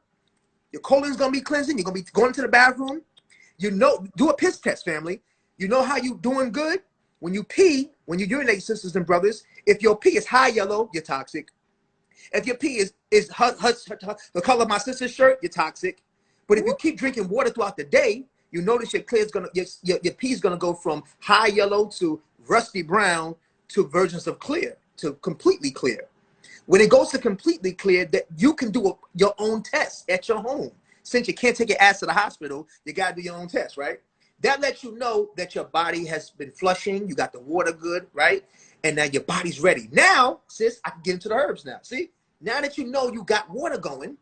your colon's gonna be cleansing, you're gonna be going to the bathroom. You know, do a piss test, family. You know how you doing good? When you pee, when you urinate, sisters and brothers, if your pee is high yellow, you're toxic. If your pee is the color of my sister's shirt, you're toxic. But if you keep drinking water throughout the day, you notice your pee is gonna go from high yellow to rusty brown to versions of clear, to completely clear. When it goes to completely clear, that you can do your own test at your home. Since you can't take your ass to the hospital, you gotta do your own test, right? That lets you know that your body has been flushing, you got the water good, right? And now your body's ready. Now, sis, I can get into the herbs now. See? Now that you know you got water going,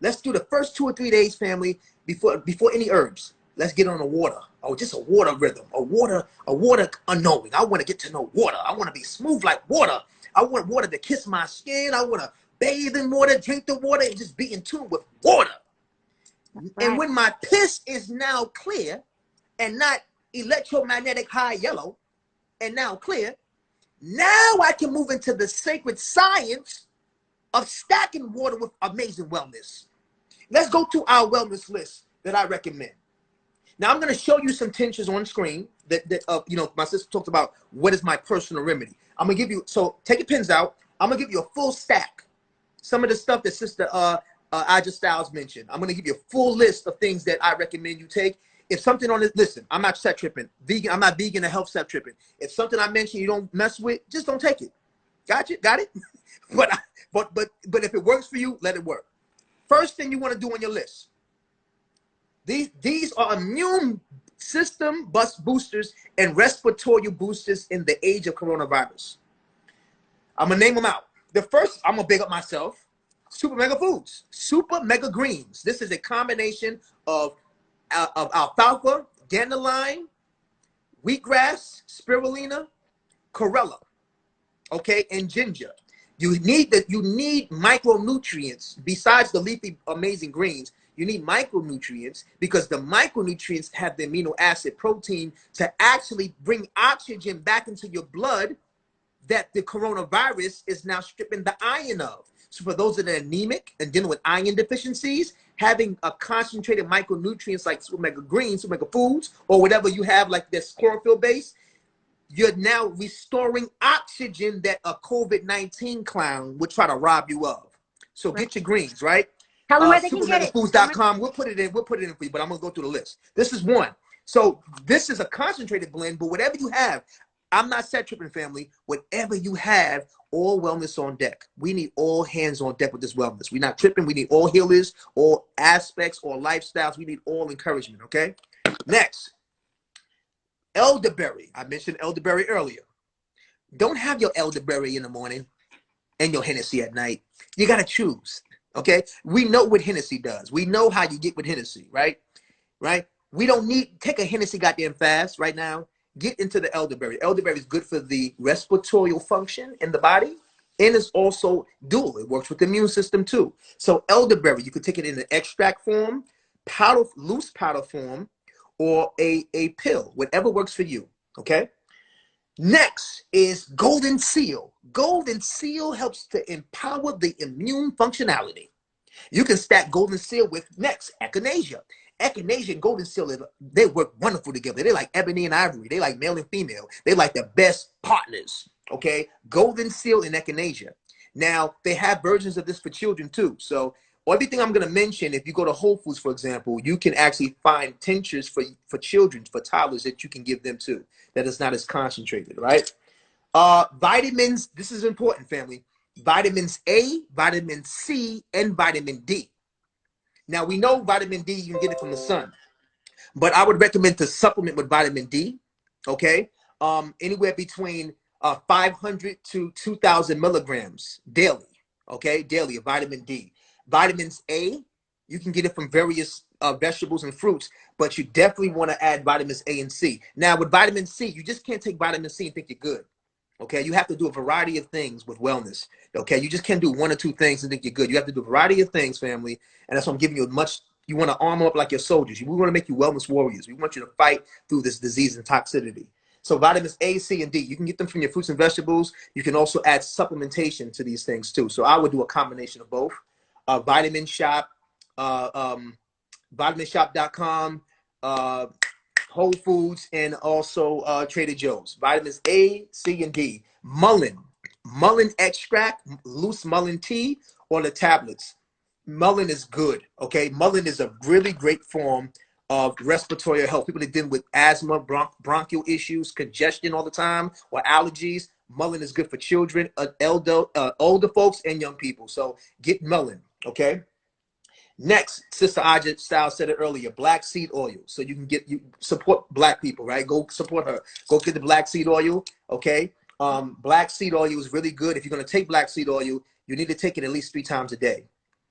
let's do the first 2 or 3 days, family, before any herbs. Let's get on the water. Oh, just a water rhythm, a water unknowing. I want to get to know water. I want to be smooth like water. I want water to kiss my skin. I want to bathe in water, drink the water, and just be in tune with water. Right. And when my piss is now clear and not electromagnetic high yellow and now clear, now I can move into the sacred science of stacking water with amazing wellness. Let's go to our wellness list that I recommend. Now I'm going to show you some tinctures on screen that my sister talked about. What is my personal remedy? I'm going to give you, so take your pens out. I'm going to give you a full stack. Some of the stuff that Sister Adjua Styles mentioned. I'm going to give you a full list of things that I recommend you take. If something on this, listen, I'm not set tripping. Vegan, I'm not vegan or health set tripping. If something I mentioned you don't mess with, just don't take it. Got it? But if it works for you, let it work. First thing you want to do on your list. These are immune system boosters and respiratory boosters in the age of coronavirus. I'm gonna name them out. The first, I'm gonna big up myself. Super Mega Foods, Super Mega Greens. This is a combination of alfalfa, dandelion, wheatgrass, spirulina, chlorella, okay, and ginger. You need micronutrients besides the leafy amazing greens. You need micronutrients because the micronutrients have the amino acid protein to actually bring oxygen back into your blood that the coronavirus is now stripping the iron of. So for those that are anemic and dealing with iron deficiencies, having a concentrated micronutrients like Super Mega Greens, Super Mega Foods, or whatever you have like this chlorophyll base, you're now restoring oxygen that a COVID-19 clown would try to rob you of. So get your greens, right? Tell them where they can get it. Supermegafoods.com. We'll put it in for you, but I'm gonna go through the list. This is one. So this is a concentrated blend, but whatever you have, I'm not set tripping, family. Whatever you have, all wellness on deck. We need all hands on deck with this wellness. We're not tripping. We need all healers, all aspects, all lifestyles. We need all encouragement. Okay. Next, elderberry. I mentioned elderberry earlier. Don't have your elderberry in the morning and your Hennessy at night. You gotta choose. Okay, we know what Hennessy does. We know how you get with Hennessy, right? Right? We don't need, take a Hennessy goddamn fast right now. Get into the elderberry. Elderberry is good for the respiratory function in the body. And it's also dual. It works with the immune system too. So elderberry, you could take it in an extract form, powder, loose powder form, or a pill, whatever works for you, okay? Next is golden seal. Golden seal helps to empower the immune functionality. You can stack golden seal with next echinacea. Echinacea and golden seal, they work wonderful together. They're like ebony and ivory. They like male and female. They like the best partners. Okay, golden seal and echinacea. Now they have versions of this for children too. So everything I'm going to mention, if you go to Whole Foods, for example, you can actually find tinctures for children, for toddlers that you can give them too. That is not as concentrated, right? Vitamins. This is important, family. Vitamins A, vitamin C, and vitamin D. Now we know vitamin D, you can get it from the sun, but I would recommend to supplement with vitamin D. Okay, anywhere between 500 to 2,000 milligrams daily. Okay, daily of vitamin D. Vitamins A, you can get it from various vegetables and fruits, but you definitely want to add vitamins A and C. Now with vitamin C, you just can't take vitamin C and think you're good. Okay, you have to do a variety of things with wellness. Okay, you just can't do one or two things and think you're good. You have to do a variety of things, family, and that's why I'm giving you as much. You want to arm up like your soldiers. We want to make you wellness warriors. We want you to fight through this disease and toxicity. So vitamins A, C, and D, you can get them from your fruits and vegetables. You can also add supplementation to these things too. So I would do a combination of both. Vitamin Shop, vitaminshop.com, Whole Foods, and also Trader Joe's. Vitamins A, C, and D. Mullein extract, loose mullein tea, or the tablets. Mullein is good, okay? Mullein is a really great form of respiratory health. People that deal with asthma, bronchial issues, congestion all the time, or allergies. Mullein is good for children, older folks, and young people. So get mullein, okay? Next, Sister Adjua Styles said it earlier, black seed oil. So you support black people, right? Go support her. Go get the black seed oil, okay? Black seed oil is really good. If you're going to take black seed oil, you need to take it at least 3 times a day.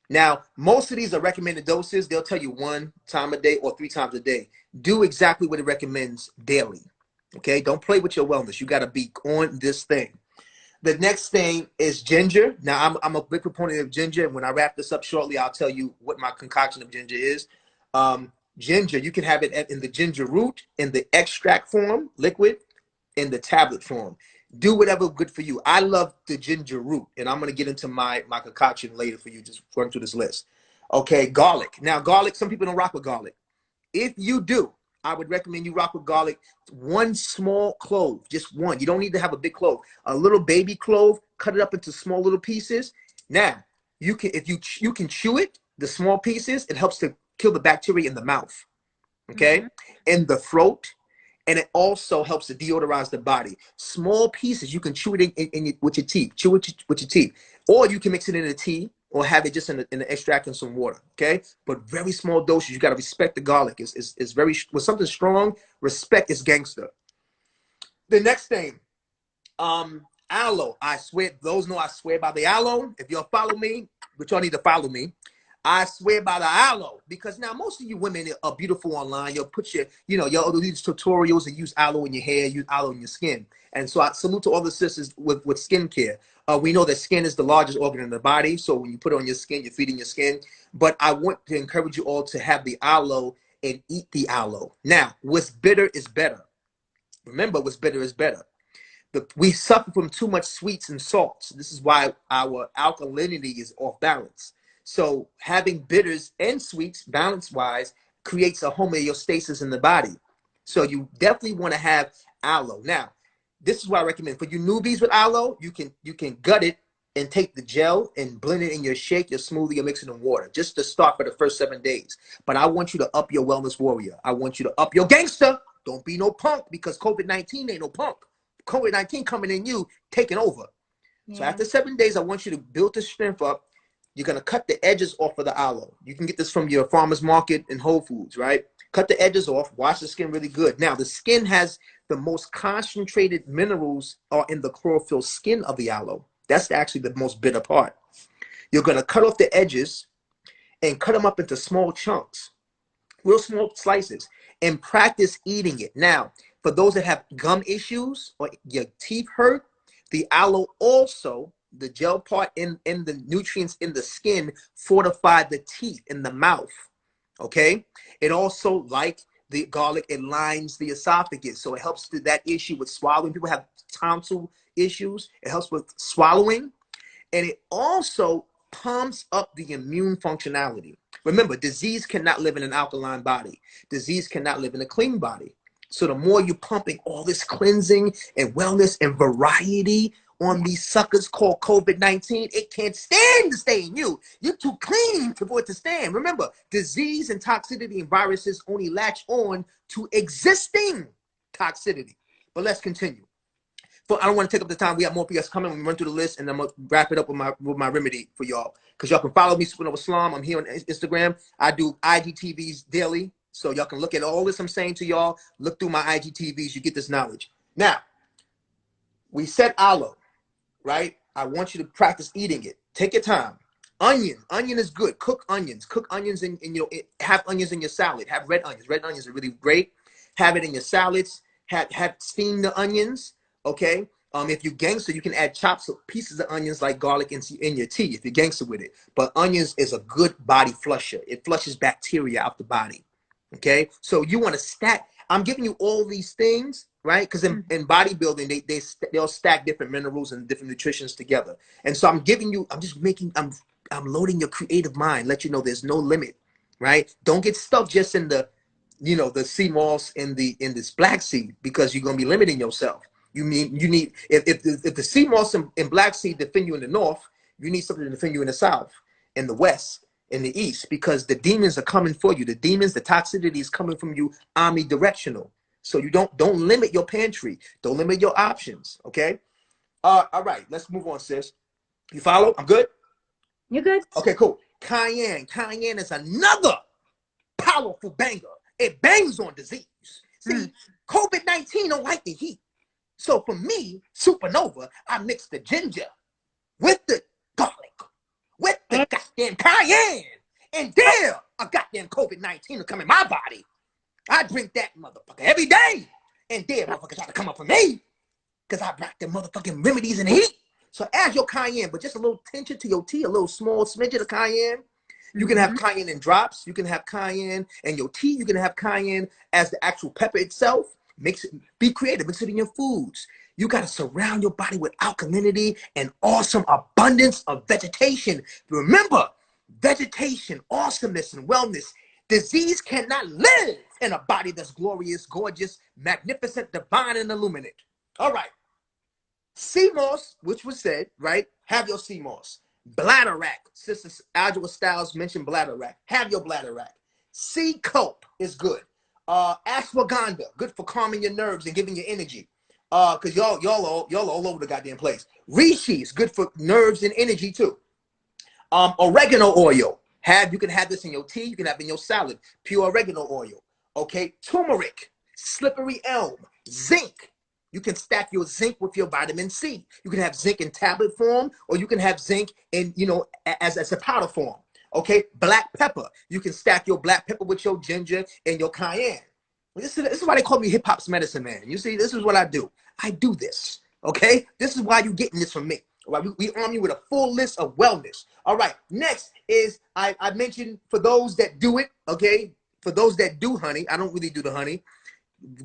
Now, most of these are recommended doses. They'll tell you 1 time a day or 3 times a day. Do exactly what it recommends daily, okay? Don't play with your wellness. You got to be on this thing. The next thing is ginger. Now, I'm a big proponent of ginger. And when I wrap this up shortly, I'll tell you what my concoction of ginger is. Ginger, you can have it in the ginger root, in the extract form, liquid, in the tablet form. Do whatever good for you. I love the ginger root, and I'm going to get into my concoction later for you, just run through this list. Okay, garlic. Now, garlic, some people don't rock with garlic. If you do, I would recommend you rock with garlic. 1 small clove, just 1. You don't need to have a big clove. A little baby clove, cut it up into small little pieces. Now, you can chew it, the small pieces. It helps to kill the bacteria in the mouth, okay, in the throat. And it also helps to deodorize the body. Small pieces, you can chew it with your teeth. Chew it with your teeth. Or you can mix it in a tea or have it just in the extract and some water, okay? But very small doses. You got to respect the garlic. It's very, with something strong, respect is gangster. The next thing, aloe. I swear, those know I swear by the aloe. If y'all follow me, but y'all need to follow me. I swear by the aloe, because now most of you women are beautiful online. You'll put y'all do these tutorials and use aloe in your hair, use aloe in your skin. And so I salute to all the sisters with skincare. We know that skin is the largest organ in the body. So when you put it on your skin, you're feeding your skin. But I want to encourage you all to have the aloe and eat the aloe. Now, what's bitter is better. Remember, what's bitter is better. We suffer from too much sweets and salts. This is why our alkalinity is off balance. So having bitters and sweets, balance-wise, creates a homeostasis in the body. So you definitely want to have aloe. Now, this is what I recommend. For you newbies with aloe, you can gut it and take the gel and blend it in your shake, your smoothie, or mix it in water, just to start for the first 7 days. But I want you to up your wellness warrior. I want you to up your gangster. Don't be no punk, because COVID-19 ain't no punk. COVID-19 coming in you, taking over. Yeah. So after 7 days, I want you to build the strength up. You're going to cut the edges off of the aloe. You can get this from your farmer's market and Whole Foods, right? Cut the edges off, wash the skin really good. Now, the skin has the most concentrated minerals are in the chlorophyll skin of the aloe. That's actually the most bitter part. You're going to cut off the edges and cut them up into small chunks, real small slices, and practice eating it. Now, for those that have gum issues or your teeth hurt, the aloe also, the gel part in the nutrients in the skin, fortify the teeth in the mouth, okay? It also, like the garlic, it lines the esophagus, so it helps with that issue with swallowing. People have tonsil issues. It helps with swallowing, and it also pumps up the immune functionality. Remember, disease cannot live in an alkaline body. Disease cannot live in a clean body. So the more you're pumping all this cleansing and wellness and variety on these suckers called COVID-19, it can't stand to stay in you. You're too clean for it to stand. Remember, disease and toxicity and viruses only latch on to existing toxicity. But let's continue. I don't want to take up the time. We have more PS coming. We run through the list, and I'm gonna wrap it up with my remedy for y'all. Because y'all can follow me, Supanova Slom. I'm here on Instagram. I do IGTVs daily, so y'all can look at all this I'm saying to y'all. Look through my IGTVs. You get this knowledge. Now, we said aloe, right? I want you to practice eating it. Take your time. Onion is good. Cook onions in have onions in your salad. Have red onions. Red onions are really great. Have it in your salads. Have steam the onions. Okay. If you gangster, you can add chops of pieces of onions like garlic in your tea if you're gangster with it. But onions is a good body flusher. It flushes bacteria out the body. Okay. So you want to stack. I'm giving you all these things, right? Because in bodybuilding, they'll stack different minerals and different nutritions together. And so I'm loading your creative mind, let you know there's no limit, right? Don't get stuck just in the sea moss in this black seed, because you're gonna be limiting yourself. You need if the sea moss and black seed defend you in the north, you need something to defend you in the south, in the west, in the east, because the demons are coming for you. The demons, the toxicity is coming from you omnidirectional. So you don't limit your pantry. Don't limit your options. Okay. All right. Let's move on, sis. You follow? I'm good. You're good. Okay. Cool. Cayenne. Cayenne is another powerful banger. It bangs on disease. See, COVID-19 don't like the heat. So for me, Supanova, I mix the ginger with the garlic, with the goddamn cayenne, and there a goddamn COVID-19 will come in my body. I drink that motherfucker every day, and there motherfucker try to come up for me, because I brought the motherfucking remedies in the heat. So add your cayenne, but just a little tincture to your tea, a little small smidget of cayenne. You can have cayenne in drops. You can have cayenne in your tea. You can have cayenne as the actual pepper itself. Mix it, be creative, mix it in your foods. You got to surround your body with alkalinity and awesome abundance of vegetation. Remember, vegetation, awesomeness, and wellness. Disease cannot live in a body that's glorious, gorgeous, magnificent, divine, and illuminate. All right. Sea moss, which was said, right? Have your sea moss. Bladder rack. Sister Adjua Styles mentioned bladder rack. Have your bladder rack. Sea cope is good. Ashwagandha, good for calming your nerves and giving you energy. Because y'all all over the goddamn place. Reishi is good for nerves and energy too. Oregano oil. You can have this in your tea, you can have it in your salad. Pure oregano oil. Okay, turmeric, slippery elm, zinc. You can stack your zinc with your vitamin C. You can have zinc in tablet form, or you can have zinc in, as a powder form. Okay, black pepper. You can stack your black pepper with your ginger and your cayenne. This is why they call me hip hop's medicine man. You see, this is what I do. I do this. Okay, this is why you're getting this from me. All right, we arm you with a full list of wellness. All right, next is I mentioned for those that do it. Okay, for those that do honey, I don't really do the honey.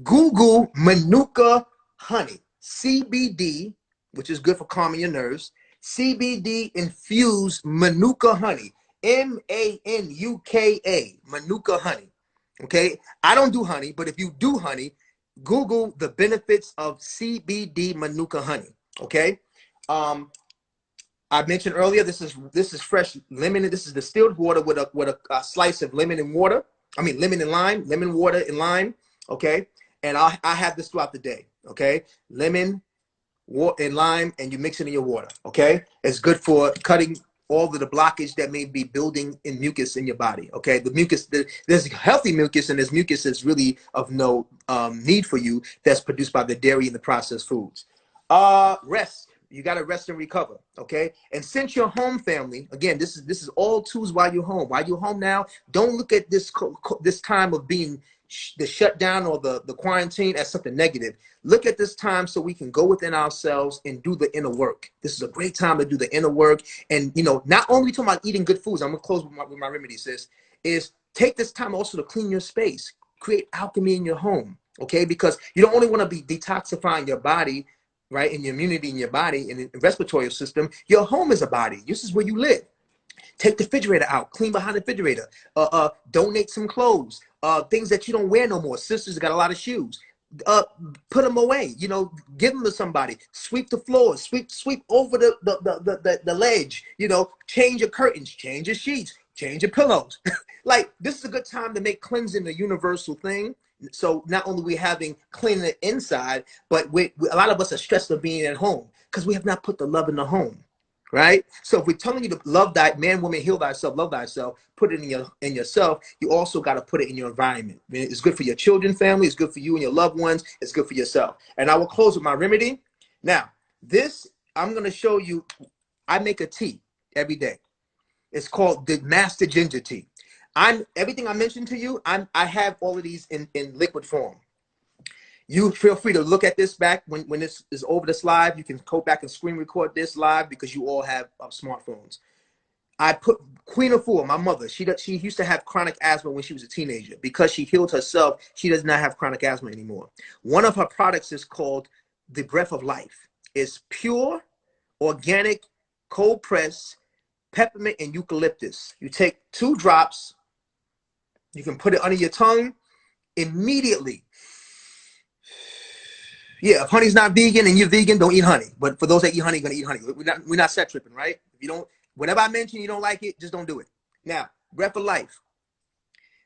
Google Manuka honey, CBD, which is good for calming your nerves. CBD infused Manuka honey. Manuka, Manuka honey. Okay, I don't do honey, but if you do honey, Google the benefits of CBD Manuka honey. Okay, I mentioned earlier this is fresh lemon. This is distilled water with a slice of lemon and water. I mean lemon and lime, lemon water and lime. Okay, and I have this throughout the day. Okay, lemon, water, and lime, and you mix it in your water. Okay, it's good for cutting all of the blockage that may be building in mucus in your body. Okay, the mucus, there's healthy mucus, and there's mucus that's really of no need for you, that's produced by the dairy and the processed foods. Rest. You got to rest and recover. Okay, and since you're home, family, again, this is all tools while you're home. While you're home now, don't look at this time of being the shutdown or the quarantine as something negative. Look at this time so we can go within ourselves and do the inner work. This is a great time to do the inner work. And, not only talking about eating good foods, I'm going to close with my remedy, sis, is take this time also to clean your space, create alchemy in your home. Okay, because you don't only want to be detoxifying your body, right, and your immunity in your body and the respiratory system. Your home is a body. This is where you live. Take the refrigerator out, clean behind the refrigerator, donate some clothes, things that you don't wear no more. Sisters got a lot of shoes. Uh, Put them away, you know, give them to somebody. Sweep the floors, sweep over the ledge, you know, change your curtains, change your sheets, change your pillows. Like, this is a good time to make cleansing a universal thing. So not only we having cleaning the inside, but a lot of us are stressed of being at home because we have not put the love in the home. Right? So if we're telling you to love thy man, woman, heal thyself, love thyself, put it in yourself, you also got to put it in your environment. I mean, it's good for your children, family, it's good for you and your loved ones, it's good for yourself. And I will close with my remedy. Now, this I'm gonna show you. I make a tea every day. It's called the Master Ginger Tea. Everything I mentioned to you, I have all of these in liquid form. You feel free to look at this back when this is over this live. You can go back and screen record this live because you all have smartphones. I put Queen of Four, my mother. She used to have chronic asthma when she was a teenager. Because she healed herself, she does not have chronic asthma anymore. One of her products is called the Breath of Life. It's pure, organic, cold pressed peppermint and eucalyptus. You take 2 drops. You can put it under your tongue immediately. Yeah, if honey's not vegan and you're vegan, don't eat honey. But for those that eat honey, you're gonna eat honey. We're not set tripping, right? If you don't, whenever I mention you don't like it, just don't do it. Now, Breath of Life.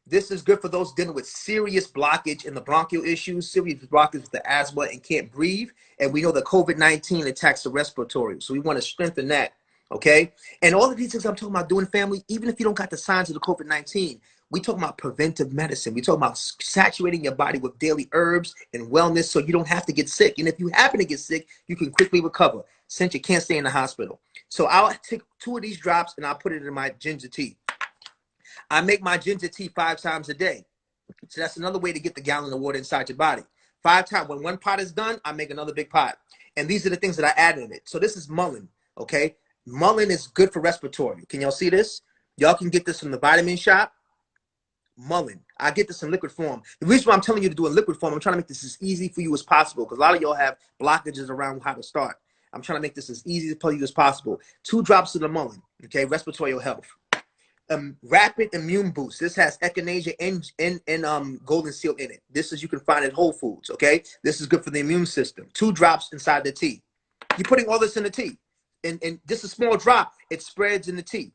This is good for those dealing with serious blockage in the bronchial issues, serious blockage with the asthma and can't breathe. And we know that COVID-19 attacks the respiratory. So we want to strengthen that. Okay. And all of these things I'm talking about doing, family, even if you don't got the signs of the COVID-19, we talking about preventive medicine. We talking about saturating your body with daily herbs and wellness so you don't have to get sick. And if you happen to get sick, you can quickly recover since you can't stay in the hospital. So I'll take 2 of these drops and I'll put it in my ginger tea. I make my ginger tea 5 times a day. So that's another way to get the gallon of water inside your body. 5 times. When one pot is done, I make another big pot. And these are the things that I add in it. So this is mullein, okay? Mullein is good for respiratory. Can y'all see this? Y'all can get this from the vitamin shop. Mullein. I get this in liquid form. The reason why I'm telling you to do it in liquid form, I'm trying to make this as easy for you as possible because a lot of y'all have blockages around how to start. I'm trying to make this as easy for you as possible. 2 drops of the mullein, okay? Respiratory health. Rapid immune boost. This has echinacea and golden seal in it. This is you can find at Whole Foods. Okay, this is good for the immune system. 2 drops inside the tea. You're putting all this in the tea, and just a small drop. It spreads in the tea.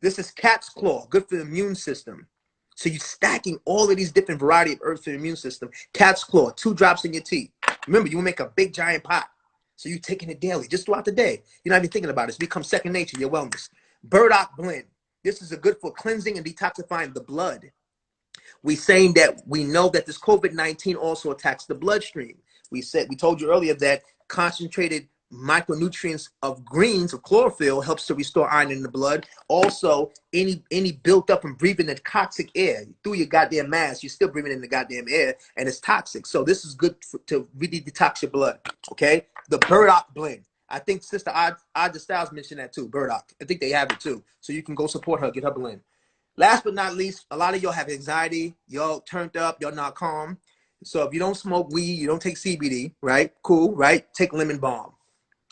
This is cat's claw, good for the immune system. So you're stacking all of these different variety of herbs for the immune system. Cat's claw, 2 drops in your tea. Remember, you will make a big giant pot, so you're taking it daily, just throughout the day. You're not even thinking about it. It's become second nature. Your wellness. Burdock blend. This is a good for cleansing and detoxifying the blood. We saying that we know that this COVID-19 also attacks the bloodstream. We told you earlier that concentrated micronutrients of greens of chlorophyll helps to restore iron in the blood. Also, any built up and breathing in toxic air through your goddamn mask, you're still breathing in the goddamn air and it's toxic. So this is good to really detox your blood. Okay, the burdock blend. I think Sister Adjua Styles mentioned that too, burdock. I think they have it too. So you can go support her, get her blend. Last but not least, a lot of y'all have anxiety. Y'all turned up. Y'all not calm. So if you don't smoke weed, you don't take CBD, right? Cool, right? Take lemon balm,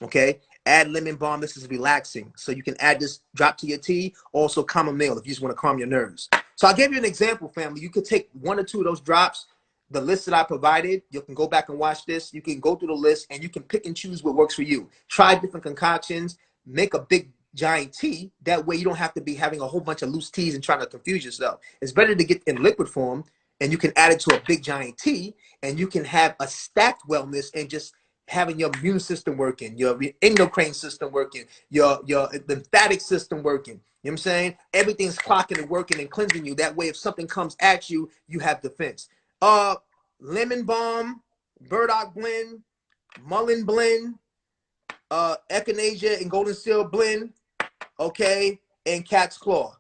okay? Add lemon balm. This is relaxing. So you can add this drop to your tea. Also chamomile if you just want to calm your nerves. So I'll give you an example, family. You could take 1 or 2 of those drops. The list that I provided, you can go back and watch this. You can go through the list and you can pick and choose what works for you. Try different concoctions. Make a big giant tea. That way you don't have to be having a whole bunch of loose teas and trying to confuse yourself. It's better to get in liquid form and you can add it to a big giant tea and you can have a stacked wellness and just having your immune system working, your endocrine system working, your lymphatic system working. You know what I'm saying? Everything's clocking and working and cleansing you. That way if something comes at you, you have defense. Lemon balm, burdock blend, mullein blend, echinacea and golden seal blend, okay, and cat's claw.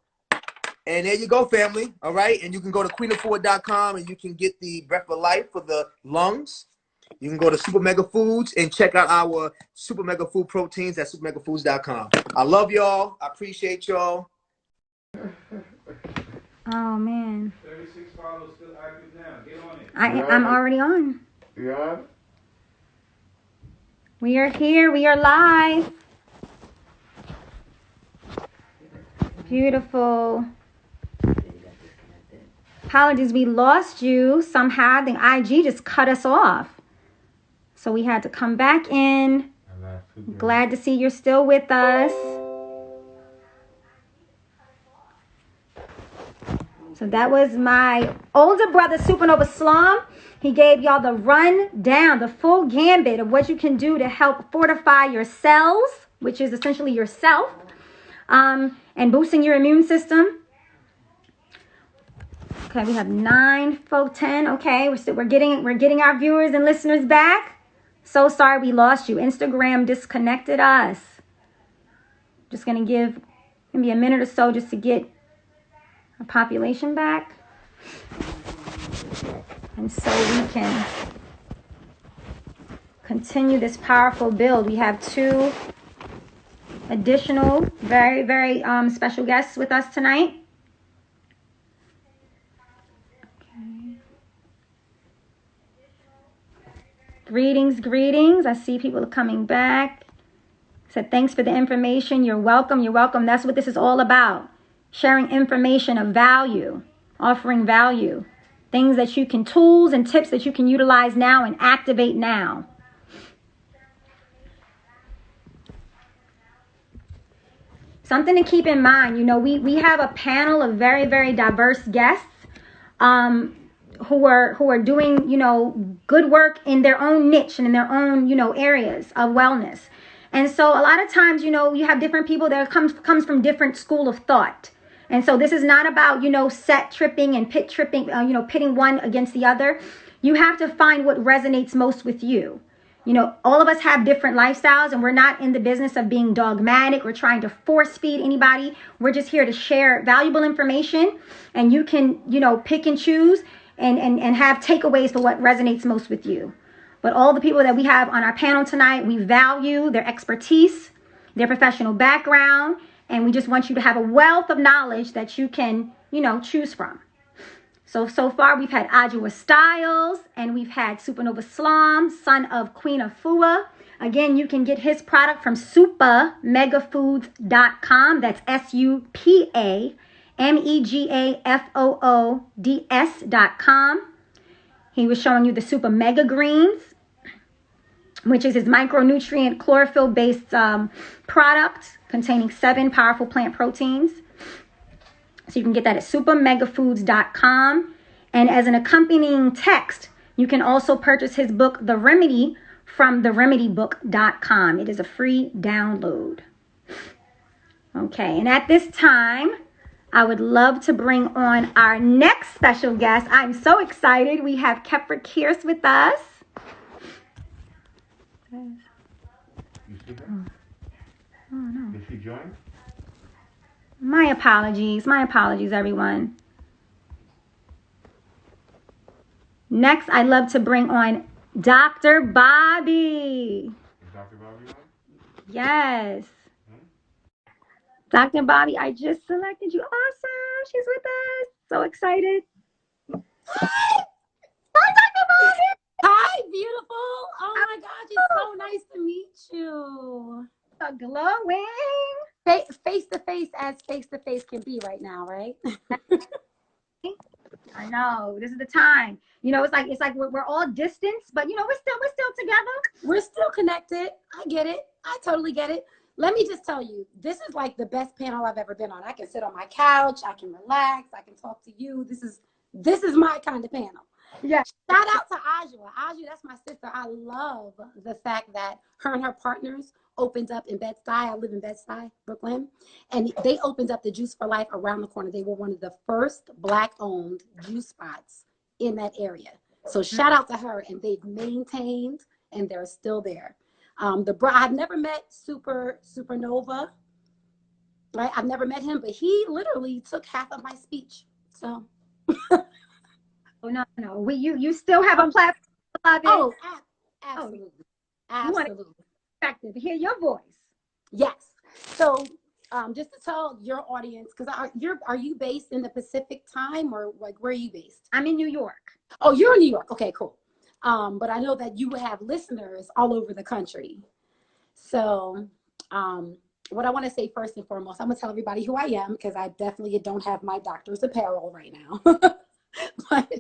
And there you go, family. All right, and you can go to queenoffour.com and you can get the Breath of Life for the lungs. You can go to Super Mega Foods and check out our Super Mega Food proteins at supermegafoods.com. I love y'all. I appreciate y'all. Oh man. 36 followers still active now. Get on it. I'm already on. Yeah. We are here. We are live. Beautiful. Apologies, we lost you somehow. The IG just cut us off. So we had to come back in. Glad to see you're still with us. So that was my older brother, Supanova Slom. He gave y'all the rundown, the full gambit of what you can do to help fortify your cells, which is essentially yourself, and boosting your immune system. Okay, we have 9 folks, 10. Okay, we're getting our viewers and listeners back. So sorry we lost you. Instagram disconnected us. Just gonna give maybe a minute or so just to get our population back, and so we can continue this powerful build. We have 2 additional very, very special guests with us tonight. Okay. Greetings. I see people are coming back. Said thanks for the information. You're welcome. That's what this is all about. Sharing information of value, offering value, things that you can, tools and tips that you can utilize now and activate now. Something to keep in mind, we have a panel of very, very diverse guests who are doing, good work in their own niche and in their own, areas of wellness. And so a lot of times, you have different people that comes from different school of thought. And so this is not about, set tripping and pit tripping, pitting one against the other. You have to find what resonates most with you. All of us have different lifestyles, and we're not in the business of being dogmatic or trying to force feed anybody. We're just here to share valuable information, and you can, pick and choose and have takeaways for what resonates most with you. But all the people that we have on our panel tonight, we value their expertise, their professional background, and we just want you to have a wealth of knowledge that you can, choose from. So far we've had Adjua Styles, and we've had Supanova Slom, son of Queen of Fua. Again, you can get his product from supamegafoods.com. That's supamegafoods.com. He was showing you the Super Mega Greens, which is his micronutrient chlorophyll-based product containing 7 powerful plant proteins. So you can get that at supamegafoods.com. And as an accompanying text, you can also purchase his book, The Remedy, from theremedybook.com. It is a free download. Okay, and at this time, I would love to bring on our next special guest. I'm so excited. We have Kearse with us. You see her? Oh, no. Did she join? My apologies, everyone. Next, I'd love to bring on Dr. Bobbi. Is Dr. Bobbi on? Yes. Dr. Bobbi, I just selected you. Awesome. She's with us. So excited. Hi, Dr. Bobbi. Hi, beautiful. Oh my gosh, it's so nice to meet you. Glowing. Face to face as face to face can be right now, right? I know. This is the time. It's like we're all distanced, but we're still together. We're still connected. I get it. I totally get it. Let me just tell you, this is like the best panel I've ever been on. I can sit on my couch, I can relax, I can talk to you. This is my kind of panel. Yeah. Shout out to Adjua. Adjua, that's my sister. I love the fact that her and her partners opened up in Bed-Stuy. I live in Bed-Stuy, Brooklyn. And they opened up the Juice for Life around the corner. They were one of the first Black-owned juice spots in that area. So shout out to her. And they've maintained, and they're still there. I've never met Supanova. Right? I've never met him, but he literally took half of my speech. So... Oh, no. You still have a platform. Oh, absolutely. Absolutely. To hear your voice. Yes. So just to tell your audience, because are you based in the Pacific time, or like where are you based? I'm in New York. Oh, you're in New York. Okay, cool. But I know that you have listeners all over the country. So what I want to say first and foremost, I'm going to tell everybody who I am, because I definitely don't have my doctor's apparel right now. But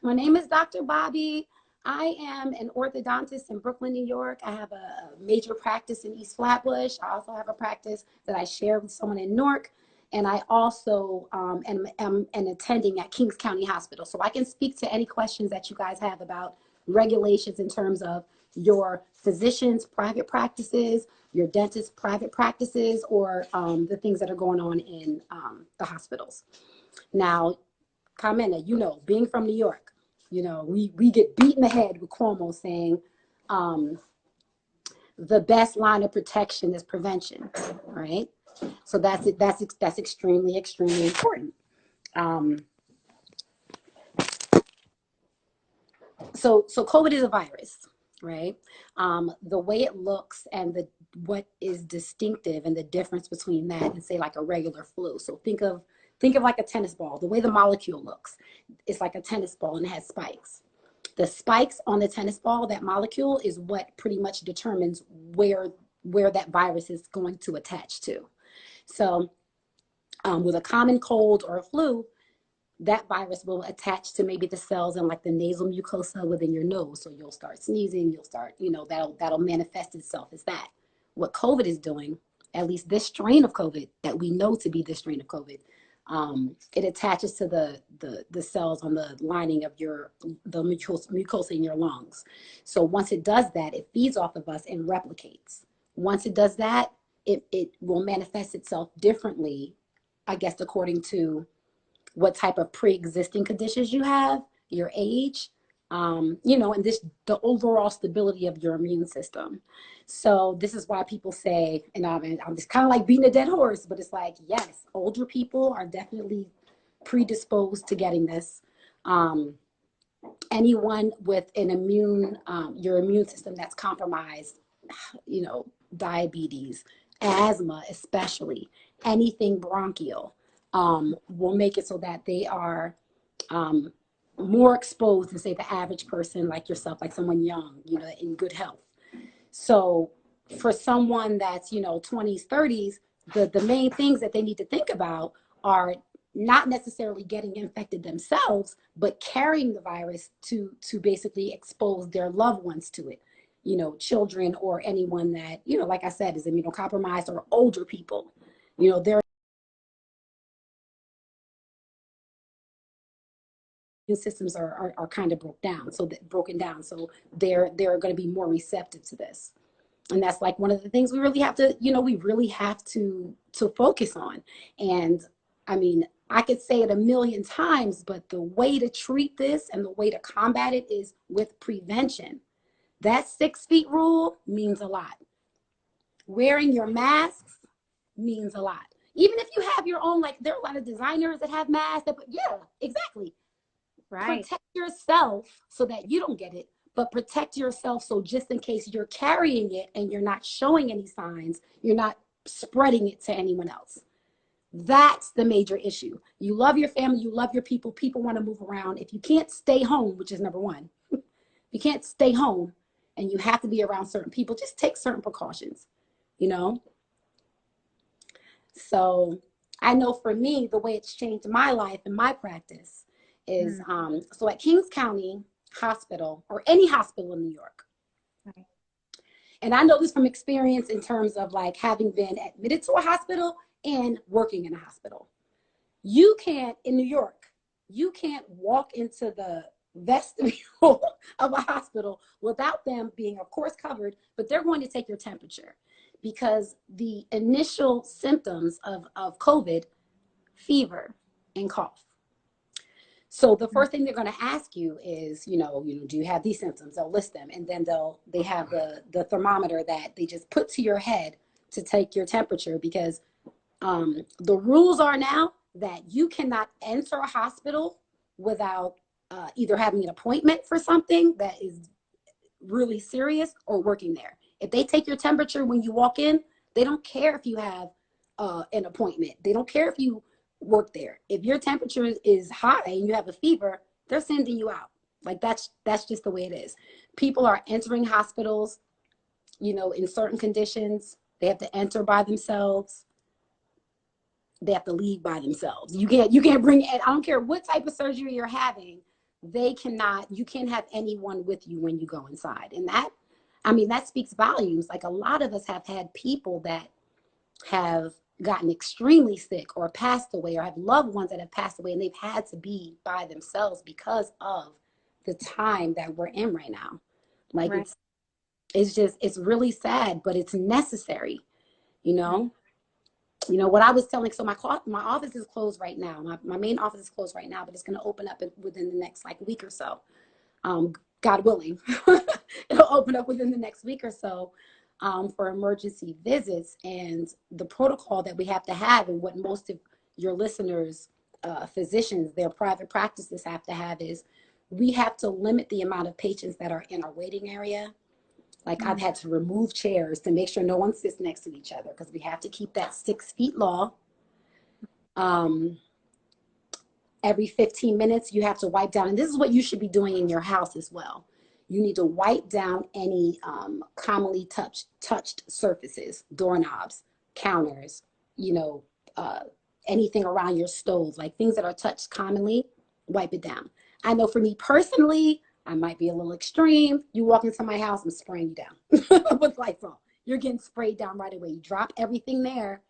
my name is Dr. Bobbi. I am an orthodontist in Brooklyn, New York. I have a major practice in East Flatbush. I also have a practice that I share with someone in Newark. And I also am attending at Kings County Hospital. So I can speak to any questions that you guys have about regulations in terms of your physicians' private practices, your dentist private practices, or the things that are going on in the hospitals. Now, Carmena, you know, being from New York, you know, we get beat in the head with Cuomo saying the best line of protection is prevention, right? So that's it. That's extremely, extremely important. So COVID is a virus, right? The way it looks and what is distinctive and the difference between that and say like a regular flu. So think of like a tennis ball. The way the molecule looks, it's like a tennis ball and it has spikes. The spikes on the tennis ball, that molecule, is what pretty much determines where that virus is going to attach to. So with a common cold or a flu, that virus will attach to maybe the cells in like the nasal mucosa within your nose. So you'll start sneezing, you'll start, you know, that'll manifest itself as that. What COVID is doing, at least this strain of COVID that we know to be this strain of COVID, it attaches to the cells on the lining of the mucosa in your lungs. So once it does that, it feeds off of us and replicates. Once it does that, it will manifest itself differently, I guess, according to what type of pre-existing conditions you have, your age, you know, and the overall stability of your immune system. So this is why people say, and I'm just kind of like beating a dead horse, but it's like, yes, older people are definitely predisposed to getting this. Anyone with an your immune system that's compromised, you know, diabetes, asthma, especially anything bronchial, will make it so that they are more exposed than say the average person like yourself, like someone young, you know, in good health. So for someone that's, you know, 20s, 30s, the main things that they need to think about are not necessarily getting infected themselves, but carrying the virus to basically expose their loved ones to it. You know, children or anyone that, you know, like I said, is immunocompromised, or older people. You know, their immune systems are kind of broken down. So they're going to be more receptive to this. And that's like one of the things we really have to, you know, focus on. And I mean, I could say it a million times, but the way to treat this and the way to combat it is with prevention. That 6 feet rule means a lot. Wearing your masks means a lot. Even if you have your own, like there are a lot of designers that have masks, yeah, exactly. Right. Protect yourself so that you don't get it, but protect yourself so just in case you're carrying it and you're not showing any signs, you're not spreading it to anyone else. That's the major issue. You love your family, you love your people, people want to move around. If you can't stay home, which is number one, you can't stay home and you have to be around certain people, just take certain precautions, you know? So I know for me, the way it's changed my life and my practice is, so at Kings County Hospital, or any hospital in New York, right. And I know this from experience in terms of like having been admitted to a hospital and working in a hospital. You can't, in New York, you can't walk into the vestibule of a hospital without them being, of course, covered, but they're going to take your temperature, because the initial symptoms of COVID, fever and cough. So the first thing they're going to ask you is, you know, do you have these symptoms? They'll list them, and then they have the thermometer that they just put to your head to take your temperature, because the rules are now that you cannot enter a hospital without either having an appointment for something that is really serious or working there. If they take your temperature when you walk in, they don't care if you have an appointment. They don't care if you work there. If your temperature is high and you have a fever, they're sending you out. Like that's just the way it is. People are entering hospitals, you know, in certain conditions, They have to enter by themselves. They have to leave by themselves. You can't bring, I don't care what type of surgery you're having, you can't have anyone with you when you go inside. And that, I mean, that speaks volumes. Like, a lot of us have had people that have gotten extremely sick or passed away, or have loved ones that have passed away, and they've had to be by themselves because of the time that we're in right now. Like, Right. it's really sad, but it's necessary, you know? You know what I was telling, so my office is closed right now. My main office is closed right now, but it's going to open up within the next like week or so. God willing, it'll open up within the next week or so for emergency visits. And the protocol that we have to have, and what most of your listeners, physicians, their private practices have to have, is we have to limit the amount of patients that are in our waiting area. Like, I've had to remove chairs to make sure no one sits next to each other, because we have to keep that 6 feet law. Every 15 minutes, you have to wipe down. And this is what you should be doing in your house as well. You need to wipe down any commonly touched surfaces, doorknobs, counters, you know, anything around your stove, like things that are touched commonly, wipe it down. I know for me personally, I might be a little extreme. You walk into my house, I'm spraying you down with Lysol. You're getting sprayed down right away. You drop everything there,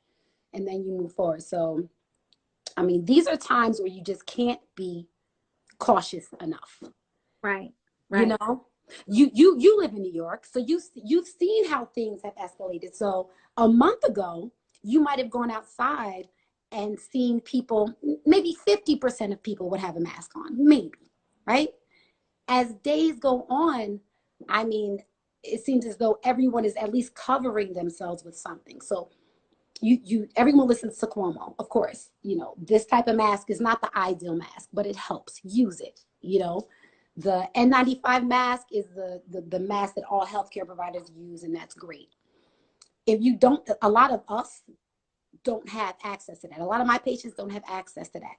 and then you move forward. So, I mean, these are times where you just can't be cautious enough. Right. You know, you live in New York, so you've seen how things have escalated. So a month ago, you might have gone outside and seen people, maybe 50% of people would have a mask on, maybe, right? As days go on, I mean, it seems as though everyone is at least covering themselves with something. So everyone listens to Cuomo, of course. You know, this type of mask is not the ideal mask, but it helps. Use it. You know, the N95 mask is the mask that all healthcare providers use, and that's great. If you don't, a lot of us don't have access to that. A lot of my patients don't have access to that.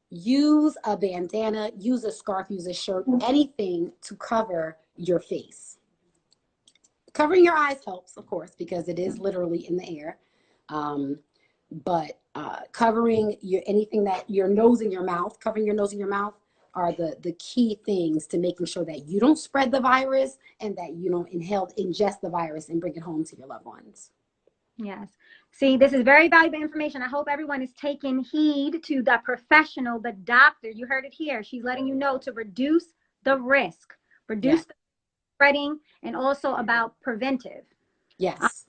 Use a bandana, use a scarf, use a shirt, anything to cover your face. Covering your eyes helps, of course, because it is literally in the air. But covering anything that your nose and your mouth, covering your nose and your mouth are the key things to making sure that you don't spread the virus and that you don't ingest the virus and bring it home to your loved ones. Yes. See, this is very valuable information. I hope everyone is taking heed to the professional, the doctor. You heard it here. She's letting you know to reduce the risk, reduce the spreading, and also about preventive. Yes.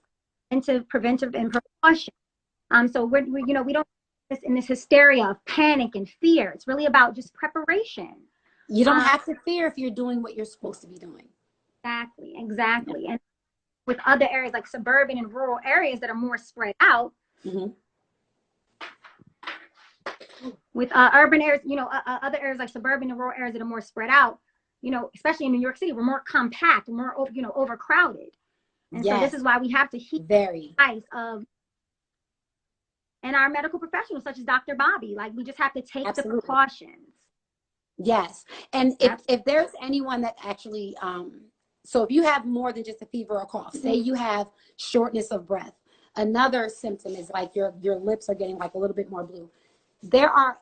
Preventive and precaution. So we don't this in this hysteria of panic and fear. It's really about just preparation. You don't have to fear if you're doing what you're supposed to be doing. Exactly. And with other areas like suburban and rural areas that are more spread out, with urban areas, other areas like suburban and rural areas that are more spread out, especially in New York City, we're more compact, more overcrowded. And so this is why we have to heed the advice of and our medical professionals such as Dr. Bobbi. Like, we just have to take the precautions. Yes. And if there's anyone that actually so if you have more than just a fever or cough, say you have shortness of breath, another symptom is like your lips are getting like a little bit more blue. There are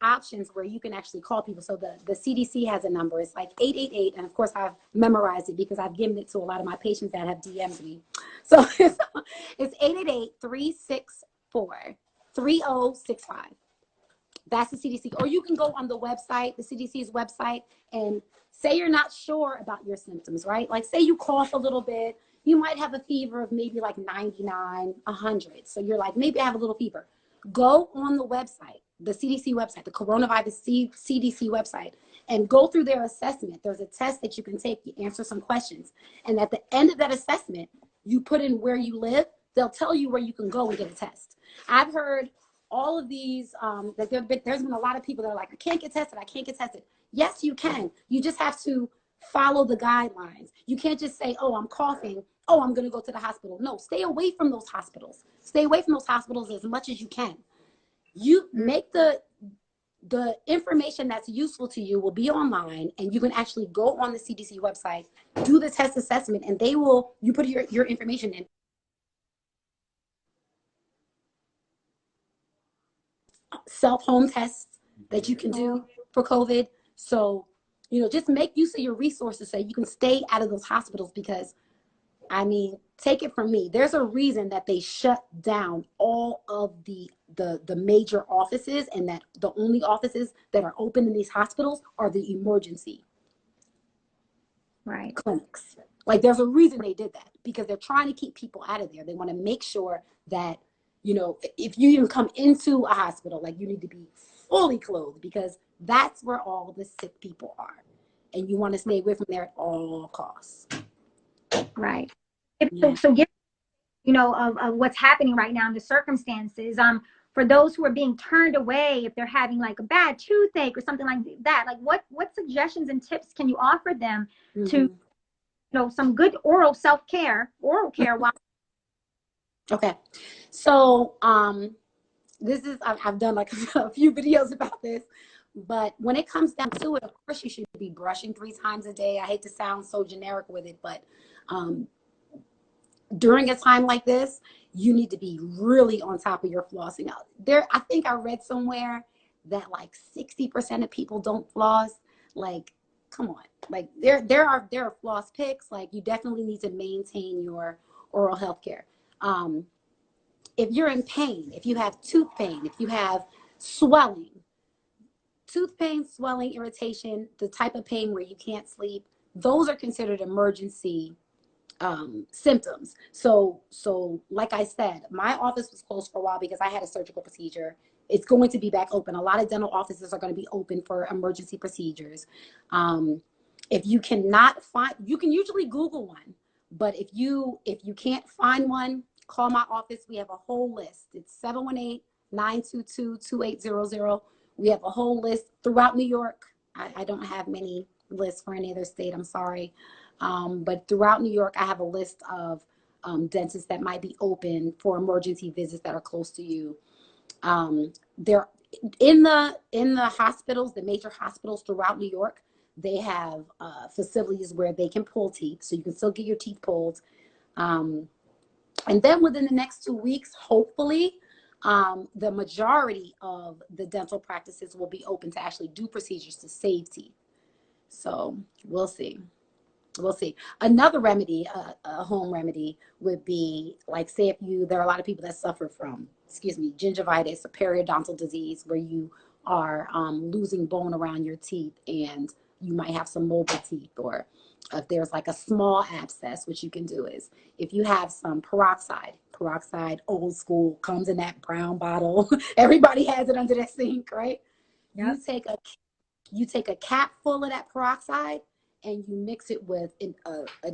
options where you can actually call people. So the CDC has a number. It's like 888. And of course, I've memorized it because I've given it to a lot of my patients that have DM'd me. So it's 888-364-3065. That's the CDC. Or you can go on the website, the CDC's website, and say you're not sure about your symptoms, right? Like, say you cough a little bit. You might have a fever of maybe like 99, 100. So you're like, maybe I have a little fever. Go on the website, the CDC website, the coronavirus CDC website, and go through their assessment. There's a test that you can take. You answer some questions. And at the end of that assessment, you put in where you live. They'll tell you where you can go and get a test. I've heard all of these, that there's been a lot of people that are like, I can't get tested. Yes, you can. You just have to follow the guidelines. You can't just say, oh, I'm coughing. Oh, I'm going to go to the hospital. No, stay away from those hospitals. Stay away from those hospitals as much as you can. You make the information that's useful to you will be online, and you can actually go on the CDC website, do the test assessment, and you put your information in. self-home tests that you can do for COVID. So, just make use of your resources so you can stay out of those hospitals because, I mean, take it from me. There's a reason that they shut down all of the major offices, and that the only offices that are open in these hospitals are the emergency clinics. Like, there's a reason they did that, because they're trying to keep people out of there. They want to make sure that, if you even come into a hospital, like, you need to be fully clothed, because that's where all the sick people are. And you want to stay away from there at all costs. Right. Yeah. So give, of what's happening right now in the circumstances, for those who are being turned away, if they're having like a bad toothache or something like that, like what suggestions and tips can you offer them to, some good oral care while. Okay. So, this is, I've done like a few videos about this, but when it comes down to it, of course you should be brushing 3 times a day. I hate to sound so generic with it, but during a time like this, you need to be really on top of your flossing. I think I read somewhere that like 60% of people don't floss. Like, come on. Like, there are floss picks. Like, you definitely need to maintain your oral health care. If you're in pain, if you have tooth pain, if you have swelling, tooth pain, swelling, irritation, the type of pain where you can't sleep, those are considered emergency symptoms. So like I said, my office was closed for a while because I had a surgical procedure. It's going to be back open. A lot of dental offices are going to be open for emergency procedures. If you cannot find, you can usually Google one, but if you can't find one, call my office. We have a whole list. It's 718-922-2800. We have a whole list throughout New York. I don't have many lists for any other state. I'm sorry. But throughout New York, I have a list of dentists that might be open for emergency visits that are close to you. They're in the hospitals, the major hospitals throughout New York. They have facilities where they can pull teeth, so you can still get your teeth pulled. And then within the next 2 weeks, hopefully, the majority of the dental practices will be open to actually do procedures to save teeth. So we'll see. We'll see. Another remedy, a home remedy, would be like, say, there are a lot of people that suffer from, gingivitis, a periodontal disease, where you are losing bone around your teeth and you might have some mobile teeth, or if there's like a small abscess, what you can do is, if you have some peroxide, old school, comes in that brown bottle. Everybody has it under their sink, right? Yep. You take a cap full of that peroxide and you mix it with an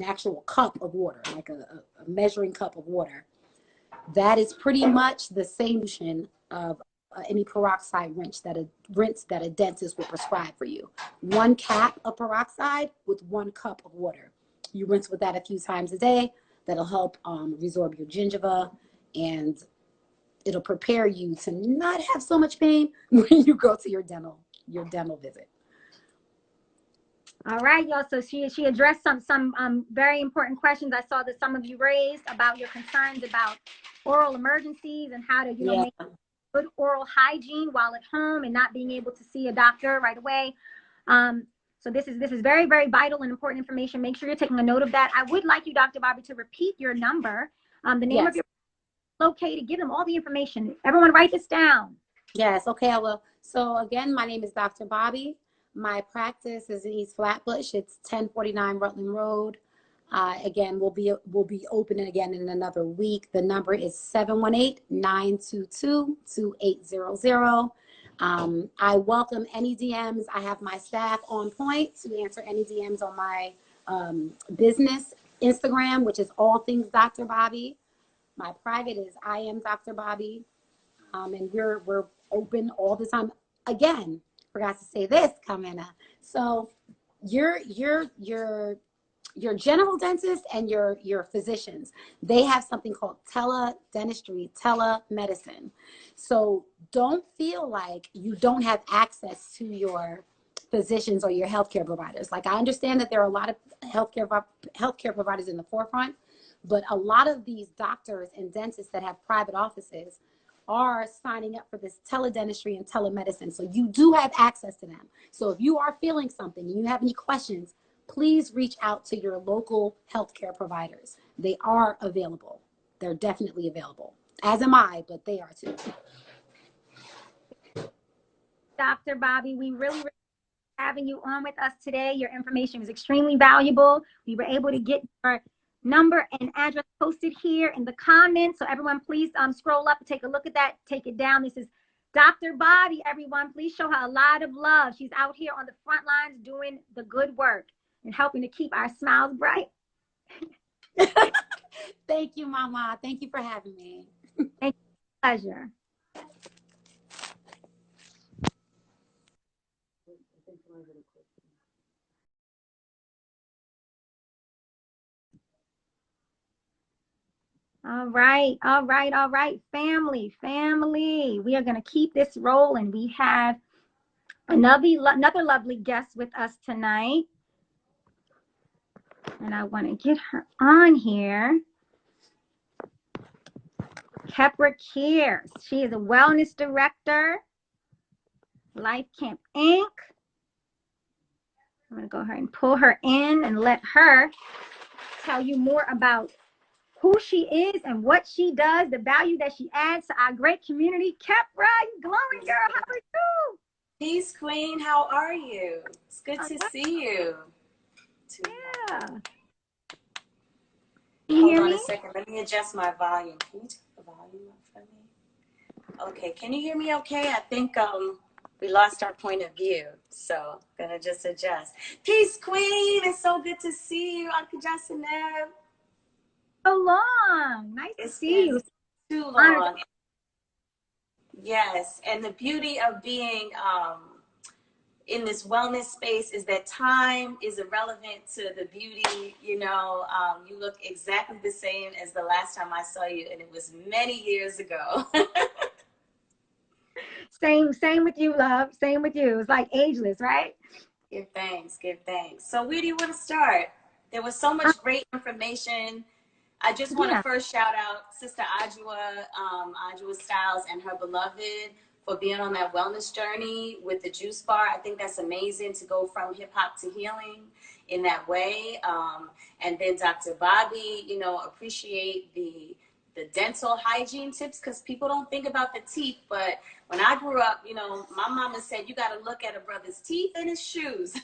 actual cup of water, like a measuring cup of water. That is pretty much the same solution of any peroxide rinse that a dentist will prescribe for you. 1 cap of peroxide with 1 cup of water. You rinse with that a few times a day. That'll help resorb your gingiva, and it'll prepare you to not have so much pain when you go to your dental visit. All right, y'all. So she addressed some very important questions I saw that some of you raised about your concerns about oral emergencies and how to make good oral hygiene while at home and not being able to see a doctor right away. So this is very, very vital and important information. Make sure you're taking a note of that. I would like you, Dr. Bobbi, to repeat your number, the name of your located, give them all the information. Everyone write this down. Yes, okay, I will. So again, my name is Dr. Bobbi. My practice is in East Flatbush. It's 1049 Rutland Road. Again, we'll be opening again in another week. The number is 718-922-2800. I welcome any DMs. I have my staff on point to answer any DMs on my business Instagram, which is all things Dr. Bobbi. My private is I am Dr. Bobbi. And we're open all the time. Again, forgot to say this, Kheperah. So your general dentist and your physicians, they have something called teledentistry, telemedicine. So don't feel like you don't have access to your physicians or your healthcare providers. Like, I understand that there are a lot of healthcare providers in the forefront, but a lot of these doctors and dentists that have private offices are signing up for this teledentistry and telemedicine. So you do have access to them. So if you are feeling something and you have any questions, please reach out to your local healthcare providers. They are available. They're definitely available. As am I, but they are too. Dr. Bobbi, we really having you on with us today. Your information was extremely valuable. We were able to get your number and address posted here in the comments. So everyone, please scroll up and take a look at that. Take it down. This is Dr. Bobbi, everyone. Please show her a lot of love. She's out here on the front lines doing the good work and helping to keep our smiles bright. Thank you, Mama. Thank you for having me. Thank you. Pleasure. All right, all right, all right, family. We are going to keep this rolling. We have another lovely guest with us tonight. And I want to get her on here. Kearse. She is a wellness director, Life Camp Inc. I'm going to go ahead and pull her in and let her tell you more about who she is and what she does, the value that she adds to our great community. Kheperah, you glowing girl, how are you? Peace, Queen. How are you? It's good to see you. Yeah. Can you Hold hear on me? a second. Let me adjust my volume. Can you turn the volume up for me? Okay. Can you hear me okay? I think we lost our point of view. So I'm going to just adjust. Peace, Queen. It's so good to see you, Adjua Styles. So long. Nice to see you. Too long. Yes. And the beauty of being in this wellness space is that time is irrelevant to the beauty. You know, you look exactly the same as the last time I saw you, and it was many years ago. Same with you, love. Same with you. It's like ageless, right? Give thanks, give thanks. So where do you want to start? There was so much great information. I just want to first shout out Sister Adjua Styles and her beloved for being on that wellness journey with the juice bar. I think that's amazing to go from hip hop to healing in that way. And then Dr. Bobbi, you know, appreciate the dental hygiene tips, because people don't think about the teeth. But when I grew up, you know, my mama said you got to look at a brother's teeth and his shoes.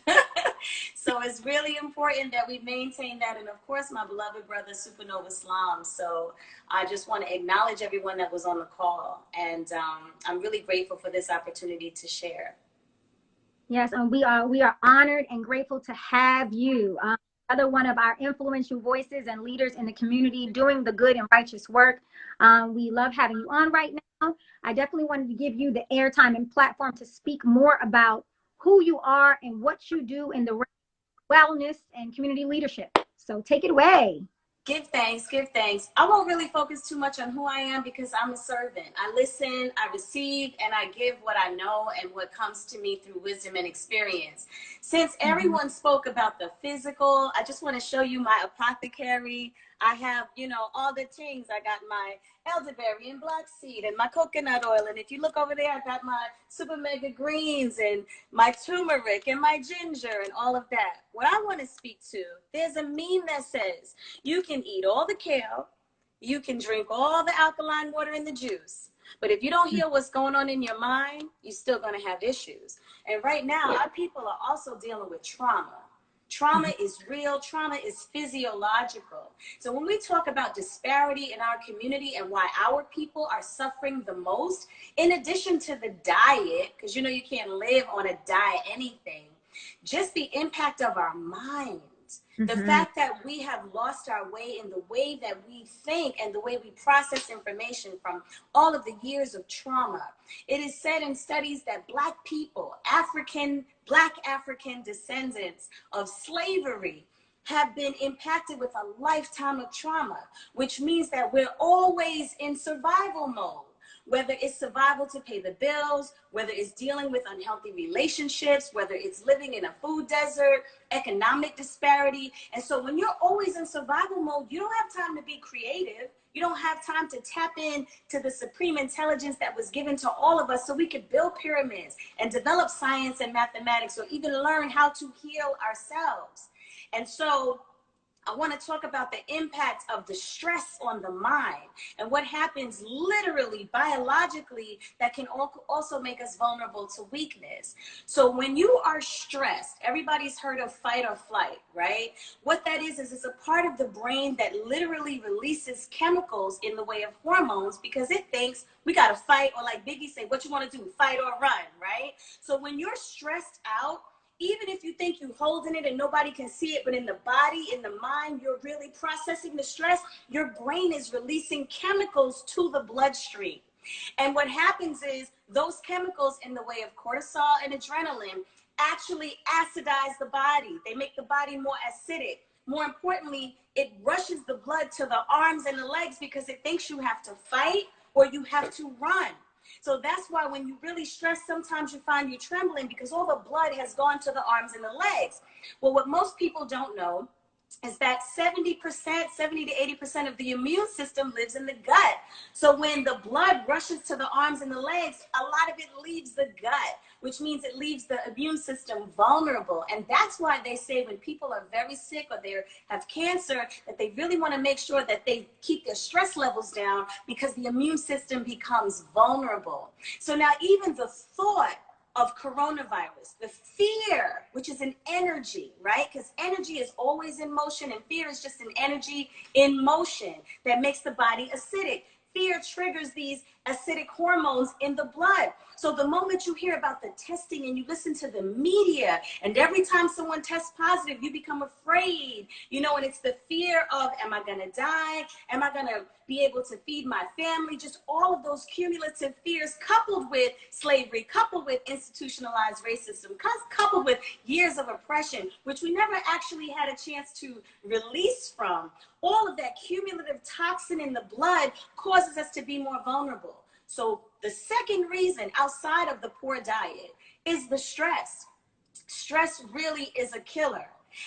So it's really important that we maintain that. And of course, my beloved brother, Supanova Slom. So I just want to acknowledge everyone that was on the call. And I'm really grateful for this opportunity to share. Yes, and we are honored and grateful to have you. Another one of our influential voices and leaders in the community doing the good and righteous work. We love having you on right now. I definitely wanted to give you the airtime and platform to speak more about who you are and what you do in the wellness and community leadership. So take it away. Give thanks, give thanks. I won't really focus too much on who I am, because I'm a servant. I listen, I receive, and I give what I know and what comes to me through wisdom and experience. Since everyone spoke about the physical, I just want to show you my apothecary. I have, you know, all the things. I got my elderberry and black seed and my coconut oil. And if you look over there, I got my super mega greens and my turmeric and my ginger and all of that. What I want to speak to, there's a meme that says, you can eat all the kale, you can drink all the alkaline water and the juice, but if you don't heal what's going on in your mind, you're still going to have issues. And right now, our people are also dealing with trauma. Trauma is real. Trauma is physiological. So when we talk about disparity in our community and why our people are suffering the most, in addition to the diet, because you know you can't live on a diet anything, just the impact of our minds. The fact that we have lost our way in the way that we think and the way we process information from all of the years of trauma. It is said in studies that Black people, Black African descendants of slavery, have been impacted with a lifetime of trauma, which means that we're always in survival mode. Whether it's survival to pay the bills, whether it's dealing with unhealthy relationships, whether it's living in a food desert, economic disparity. And so when you're always in survival mode, you don't have time to be creative. You don't have time to tap in to the supreme intelligence that was given to all of us so we could build pyramids and develop science and mathematics, or even learn how to heal ourselves. And so I want to talk about the impact of the stress on the mind and what happens literally biologically that can also make us vulnerable to weakness. So when you are stressed, everybody's heard of fight or flight, right? What that is it's a part of the brain that literally releases chemicals in the way of hormones because it thinks we got to fight, or like Biggie say, what you want to do, fight or run, right? So when you're stressed out, even if you think you're holding it and nobody can see it, but in the body, in the mind, you're really processing the stress, your brain is releasing chemicals to the bloodstream. And what happens is those chemicals in the way of cortisol and adrenaline actually acidize the body. They make the body more acidic. More importantly, it rushes the blood to the arms and the legs because it thinks you have to fight or you have to run. So that's why when you really stress, sometimes you find you trembling because all the blood has gone to the arms and the legs. Well, what most people don't know is that 70% to 80% of the immune system lives in the gut. So when the blood rushes to the arms and the legs, a lot of it leaves the gut, which means it leaves the immune system vulnerable. And that's why they say when people are very sick or they have cancer, that they really want to make sure that they keep their stress levels down because the immune system becomes vulnerable. So now even the thought of coronavirus, the fear, which is an energy, right? Because energy is always in motion and fear is just an energy in motion that makes the body acidic. Fear triggers these acidic hormones in the blood. So the moment you hear about the testing and you listen to the media, and every time someone tests positive, you become afraid, and it's the fear of, am I gonna die? Am I gonna be able to feed my family? Just all of those cumulative fears coupled with slavery, coupled with institutionalized racism, coupled with years of oppression, which we never actually had a chance to release from. All of that cumulative toxin in the blood causes us to be more vulnerable. So the second reason outside of the poor diet is the stress. Stress really is a killer.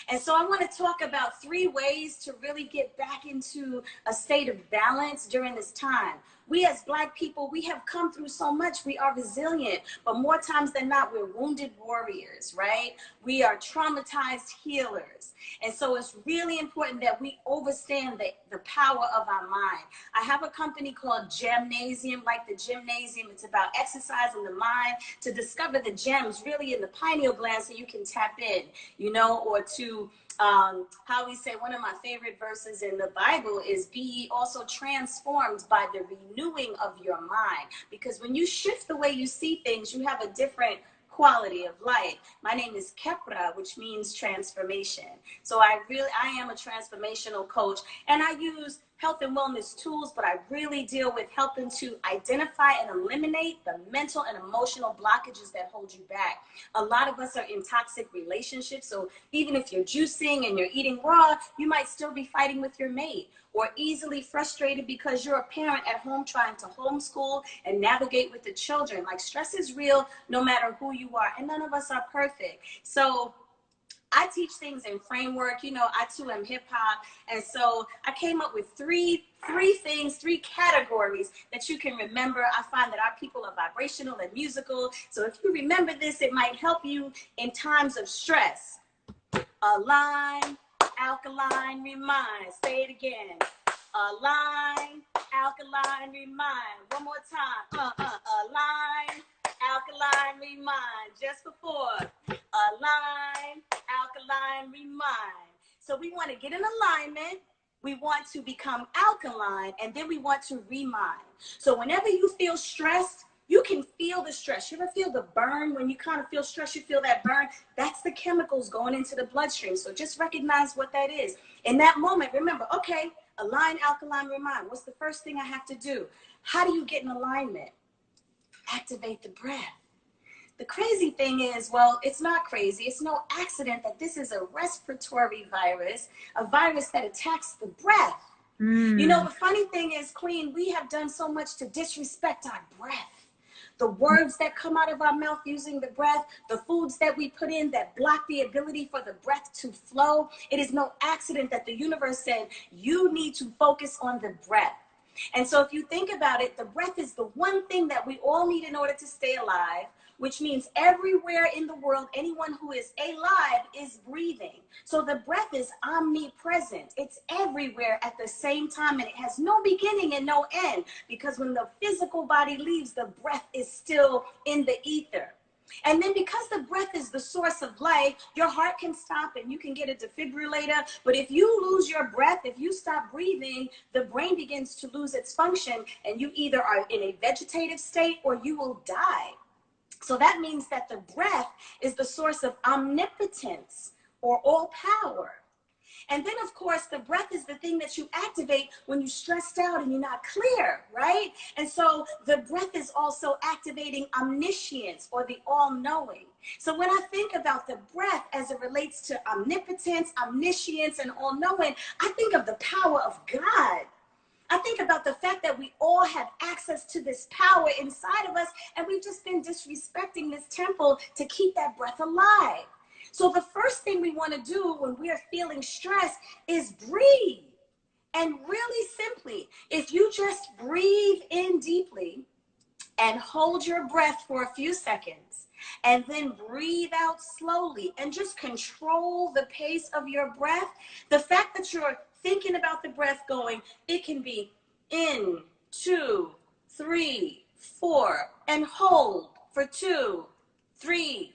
And so I want to talk about 3 ways to really get back into a state of balance during this time. We as Black people, we have come through so much. We are resilient, but more times than not, we're wounded warriors, right? We are traumatized healers. And so it's really important that we understand the power of our mind. I have a company called Gymnasium, like the gymnasium. It's about exercising the mind to discover the gems really in the pineal gland so you can tap in, or to how we say, one of my favorite verses in the Bible is, be ye also transformed by the renewing of your mind. Because when you shift the way you see things, you have a different quality of life. My name is Kheperah, which means transformation. So I am a transformational coach, and I use health and wellness tools, but I really deal with helping to identify and eliminate the mental and emotional blockages that hold you back. A lot of us are in toxic relationships, so even if you're juicing and you're eating raw, you might still be fighting with your mate, or easily frustrated because you're a parent at home trying to homeschool and navigate with the children. Like, stress is real no matter who you are, and none of us are perfect. So I teach things in framework. I too am hip hop. And so I came up with three things, 3 categories that you can remember. I find that our people are vibrational and musical. So if you remember this, it might help you in times of stress. Align, alkaline, remind. Say it again. Align, alkaline, remind. One more time. Align, alkaline, remind. Just before. Align, alkaline, remind. So we want to get in alignment. We want to become alkaline, and then we want to remind. So whenever you feel stressed, you can feel the stress. You ever feel the burn? When you kind of feel stressed, you feel that burn. That's the chemicals going into the bloodstream. So just recognize what that is. In that moment, remember, okay, align, alkaline, remind. What's the first thing I have to do? How do you get in alignment? Activate the breath. The crazy thing is, well, it's not crazy. It's no accident that this is a respiratory virus, a virus that attacks the breath. The funny thing is, Queen, we have done so much to disrespect our breath. The words that come out of our mouth using the breath, the foods that we put in that block the ability for the breath to flow. It is no accident that the universe said, you need to focus on the breath. And so if you think about it, the breath is the one thing that we all need in order to stay alive, which means everywhere in the world, anyone who is alive is breathing. So the breath is omnipresent. It's everywhere at the same time, and it has no beginning and no end, because when the physical body leaves, the breath is still in the ether. And then because the breath is the source of life, your heart can stop and you can get a defibrillator. But if you lose your breath, if you stop breathing, the brain begins to lose its function, and you either are in a vegetative state or you will die. So that means that the breath is the source of omnipotence, or all power. And then, of course, the breath is the thing that you activate when you're stressed out and you're not clear, right? And so the breath is also activating omniscience, or the all-knowing. So when I think about the breath as it relates to omnipotence, omniscience, and all-knowing, I think of the power of God. I think about the fact that we all have access to this power inside of us, and we've just been disrespecting this temple to keep that breath alive. So the first thing we want to do when we're feeling stress is breathe. And really simply, if you just breathe in deeply and hold your breath for a few seconds, and then breathe out slowly and just control the pace of your breath, the fact that you're thinking about the breath going, it can be in, 2, 3, 4, and hold for 2, 3,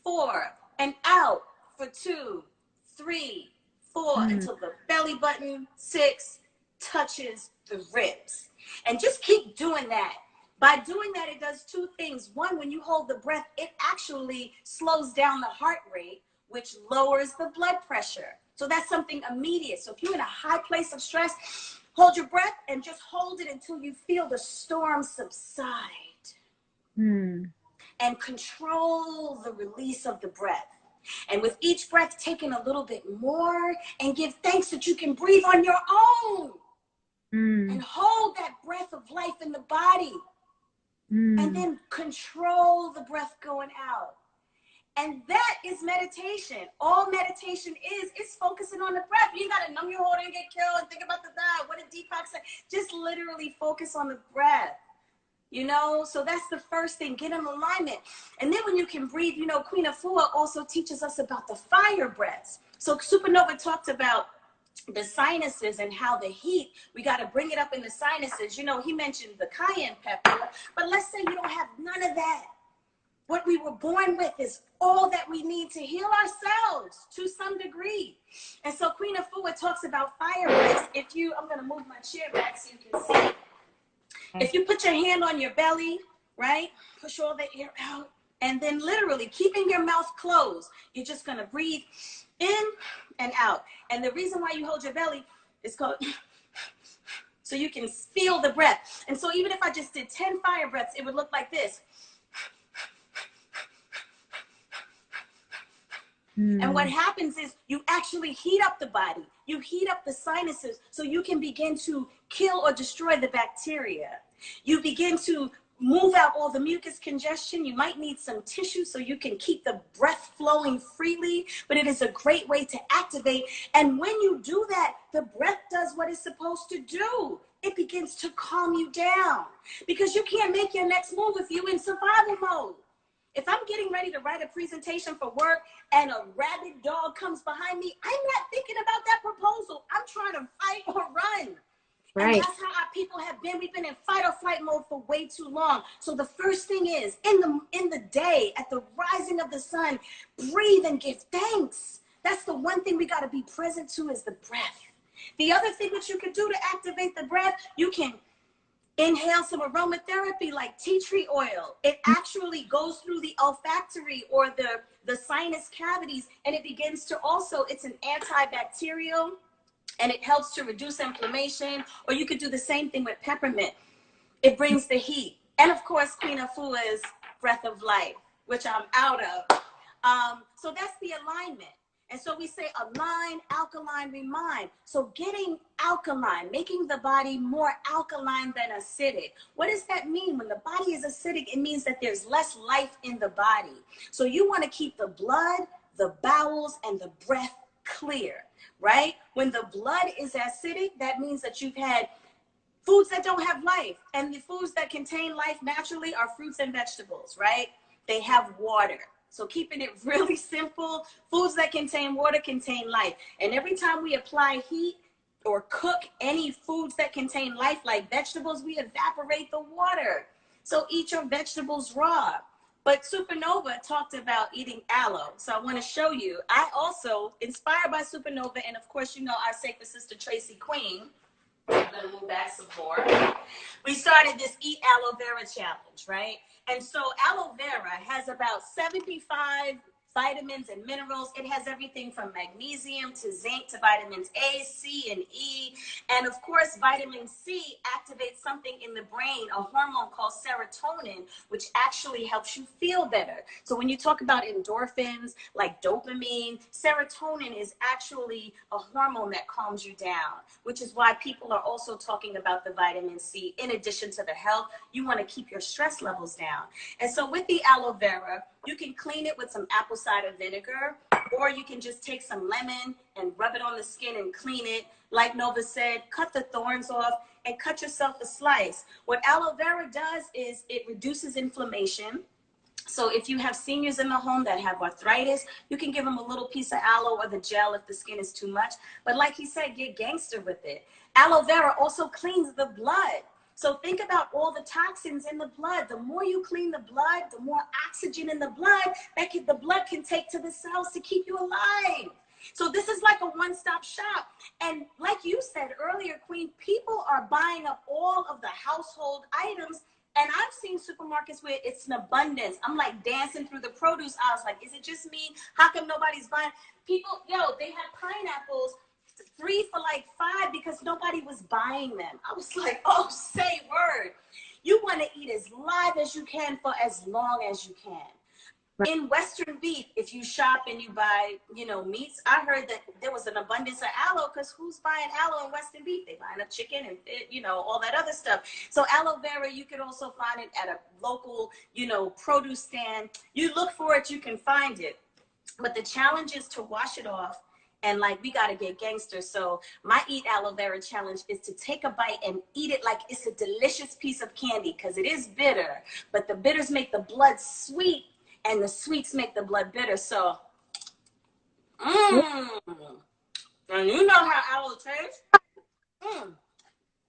4, and out for 2, 3, 4, until the belly button 6 touches the ribs. And just keep doing that. By doing that, it does two things. One, when you hold the breath, it actually slows down the heart rate, which lowers the blood pressure. So that's something immediate. So if you're in a high place of stress, hold your breath and just hold it until you feel the storm subside. And control the release of the breath. And with each breath, taking a little bit more, and give thanks that you can breathe on your own. And hold that breath of life in the body. And then control the breath going out. And that is meditation. All meditation is focusing on the breath. You got to numb your heart and get killed and think about the die. What did Deepak say? Just literally focus on the breath. You know, so that's the first thing. Get in alignment. And then when you can breathe, you know, Queen Afua also teaches us about the fire breaths. So Supanova talked about the sinuses and how the heat, we got to bring it up in the sinuses. You know, he mentioned the cayenne pepper, but let's say you don't have none of that. What we were born with is all that we need to heal ourselves to some degree. And so Queen Afua talks about fire breaths. If you, I'm going to move my chair back so you can see. If you put your hand on your belly, right, push all the air out, and then literally keeping your mouth closed, you're just going to breathe in and out. And the reason why you hold your belly is called so you can feel the breath. And so even if I just did 10 fire breaths, it would look like this. And what happens is you actually heat up the body. You heat up the sinuses so you can begin to kill or destroy the bacteria. You begin to move out all the mucus congestion. You might need some tissue so you can keep the breath flowing freely, but it is a great way to activate. And when you do that, the breath does what it's supposed to do. It begins to calm you down, because you can't make your next move if you're in survival mode. If I'm getting ready to write a presentation for work and a rabid dog comes behind me, I'm not thinking about that proposal. I'm trying to fight or run. Right. And that's how our people have been. We've been in fight or flight mode for way too long. So the first thing is, in the day, at the rising of the sun, breathe and give thanks. That's the one thing we got to be present to, is the breath. The other thing that you can do to activate the breath, you can inhale some aromatherapy like tea tree oil. It actually goes through the olfactory or the sinus cavities, and it begins to also, it's an antibacterial, and it helps to reduce inflammation. Or you could do the same thing with peppermint. It brings the heat. And of course, Queen Afua's breath of life, which I'm out of. So that's the alignment. And so we say align, alkaline, remind. So getting alkaline, making the body more alkaline than acidic. What does that mean? When the body is acidic, it means that there's less life in the body. So you want to keep the blood, the bowels, and the breath clear, right? When the blood is acidic, that means that you've had Foods that don't have life. And the foods that contain life naturally are fruits and vegetables, right? They have water. So keeping it really simple, foods that contain water contain life. And every time we apply heat or cook any foods that contain life, like vegetables, we evaporate the water. So eat your vegetables raw. But Supanova talked about eating aloe. So I want to show you. I also, inspired by Supanova, and of course, you know, our sacred sister Tracy Queen. I'm going to move back some more. We started this Eat Aloe Vera challenge, right? And so aloe vera has about 75 vitamins and minerals. It has everything from magnesium to zinc to vitamins A, C, and E. And of course, vitamin C activates something in the brain, a hormone called serotonin, which actually helps you feel better. So when you talk about endorphins, like dopamine, serotonin is actually a hormone that calms you down, which is why people are also talking about the vitamin C. In addition to the health, you want to keep your stress levels down. And so with the aloe vera, you can clean it with some apple cider vinegar, or you can just take some lemon and rub it on the skin and clean it. Like Nova said, cut the thorns off and cut yourself a slice. What aloe vera does is it reduces inflammation. So if you have seniors in the home that have arthritis, you can give them a little piece of aloe or the gel if the skin is too much. But like he said, get gangster with it. Aloe vera also cleans the blood. So think about all the toxins in the blood. The more you clean the blood, the more oxygen in the blood the blood can take to the cells to keep you alive. So this is like a one-stop shop. And like you said earlier, Queen, people are buying up all of the household items. And I've seen supermarkets where it's an abundance. I'm like dancing through the produce aisles, like, is it just me? How come nobody's buying? People, they had pineapples 3 for like $5 because nobody was buying them. I was like, oh, say word. You want to eat as live as you can for as long as you can. Right. In Western beef, if you shop and you buy, meats, I heard that there was an abundance of aloe because who's buying aloe in Western beef? They buying up chicken and, all that other stuff. So aloe vera, you can also find it at a local, produce stand. You look for it, you can find it. But the challenge is to wash it off. And we got to get gangster. So my Eat Aloe Vera challenge is to take a bite and eat it like it's a delicious piece of candy because it is bitter, but the bitters make the blood sweet and the sweets make the blood bitter. So, and you know how aloe tastes.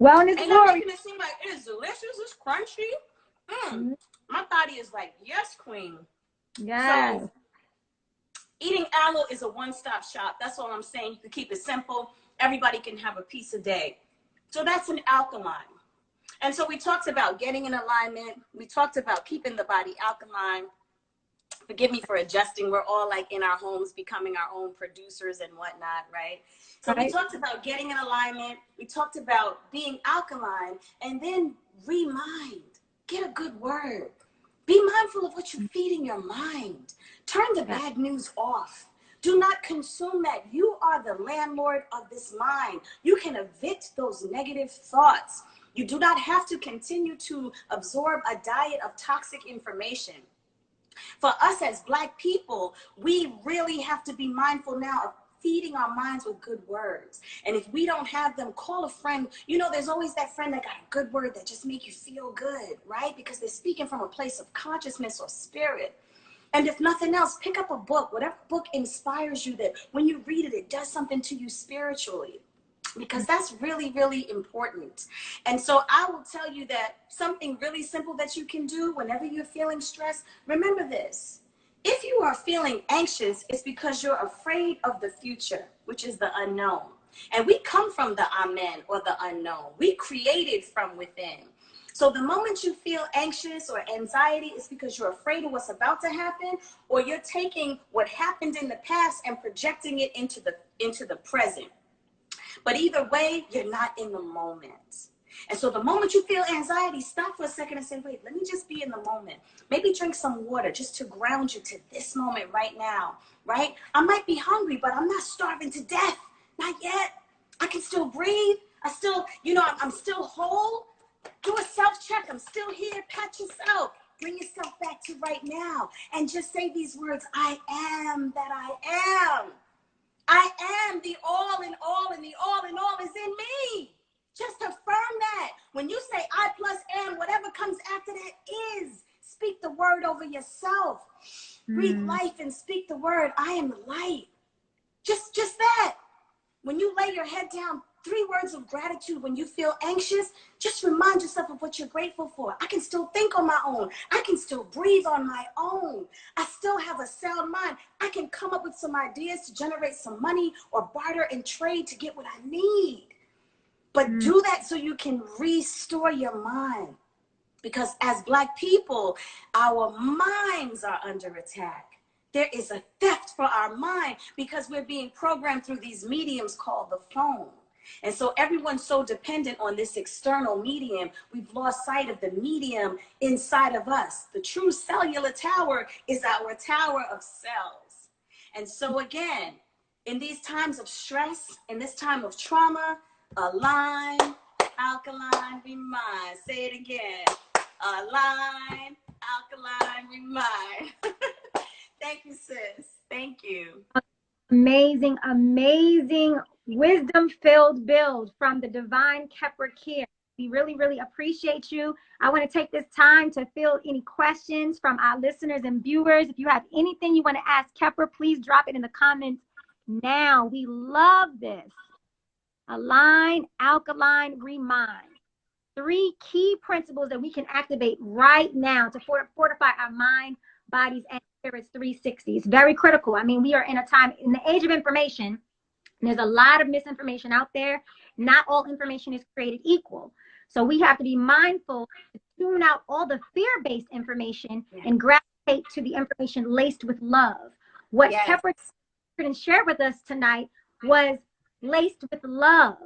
Wellness and glory. I'm making it seem like it is delicious, it's crunchy. My body is like, yes, queen. Yes. So, eating aloe is a one-stop shop. That's all I'm saying. You can keep it simple. Everybody can have a piece a day. So that's an alkaline. And so we talked about getting in alignment. We talked about keeping the body alkaline. Forgive me for adjusting. We're all in our homes becoming our own producers and whatnot, right? So we talked about getting in alignment. We talked about being alkaline and then remind. Get a good word. Be mindful of what you feed in your mind. Turn the bad news off. Do not consume that. You are the landlord of this mind. You can evict those negative thoughts. You do not have to continue to absorb a diet of toxic information. For us as Black people, we really have to be mindful now of feeding our minds with good words. And if we don't have them, call a friend. There's always that friend that got a good word that just make you feel good, right? Because they're speaking from a place of consciousness or spirit. And if nothing else, pick up a book, whatever book inspires you that when you read it, it does something to you spiritually. Because that's really, really important. And so I will tell you that something really simple that you can do whenever you're feeling stressed, remember this. If you are feeling anxious, it's because you're afraid of the future, which is the unknown. And we come from the amen or the unknown. We created from within. So the moment you feel anxious or anxiety, it's because you're afraid of what's about to happen, or you're taking what happened in the past and projecting it into the present. But either way, you're not in the moment. And so the moment you feel anxiety, stop for a second and say, wait, let me just be in the moment. Maybe drink some water just to ground you to this moment right now, right? I might be hungry, but I'm not starving to death. Not yet. I can still breathe. I'm still whole. Do a self-check. I'm still here. Pat yourself. Bring yourself back to right now. And just say these words, I am that I am. I am the all in all, and the all in all is in me. Just affirm that. When you say I plus am, whatever comes after that is. Speak the word over yourself. Breathe life and speak the word. I am the light. Just that. When you lay your head down, 3 words of gratitude. When you feel anxious, just remind yourself of what you're grateful for. I can still think on my own. I can still breathe on my own. I still have a sound mind. I can come up with some ideas to generate some money or barter and trade to get what I need. But do that so you can restore your mind. Because as Black people, our minds are under attack. There is a theft for our mind because we're being programmed through these mediums called the phone. And so everyone's so dependent on this external medium, we've lost sight of the medium inside of us. The true cellular tower is our tower of cells. And so again, in these times of stress, in this time of trauma, align, alkaline, remind. Say it again. Align, alkaline, remind. Thank you, sis. Thank you. Amazing, amazing wisdom-filled build from the divine Kheperah. We really, really appreciate you. I want to take this time to field any questions from our listeners and viewers. If you have anything you want to ask Kheperah, please drop it in the comments now. We love this. Align, alkaline, remind. 3 key principles that we can activate right now to fortify our mind, bodies, and spirits 360. It's very critical. I mean, we are in a time, in the age of information, and there's a lot of misinformation out there. Not all information is created equal. So we have to be mindful to tune out all the fear-based information and gravitate to the information laced with love. What Kheperah shared with us tonight was laced with love.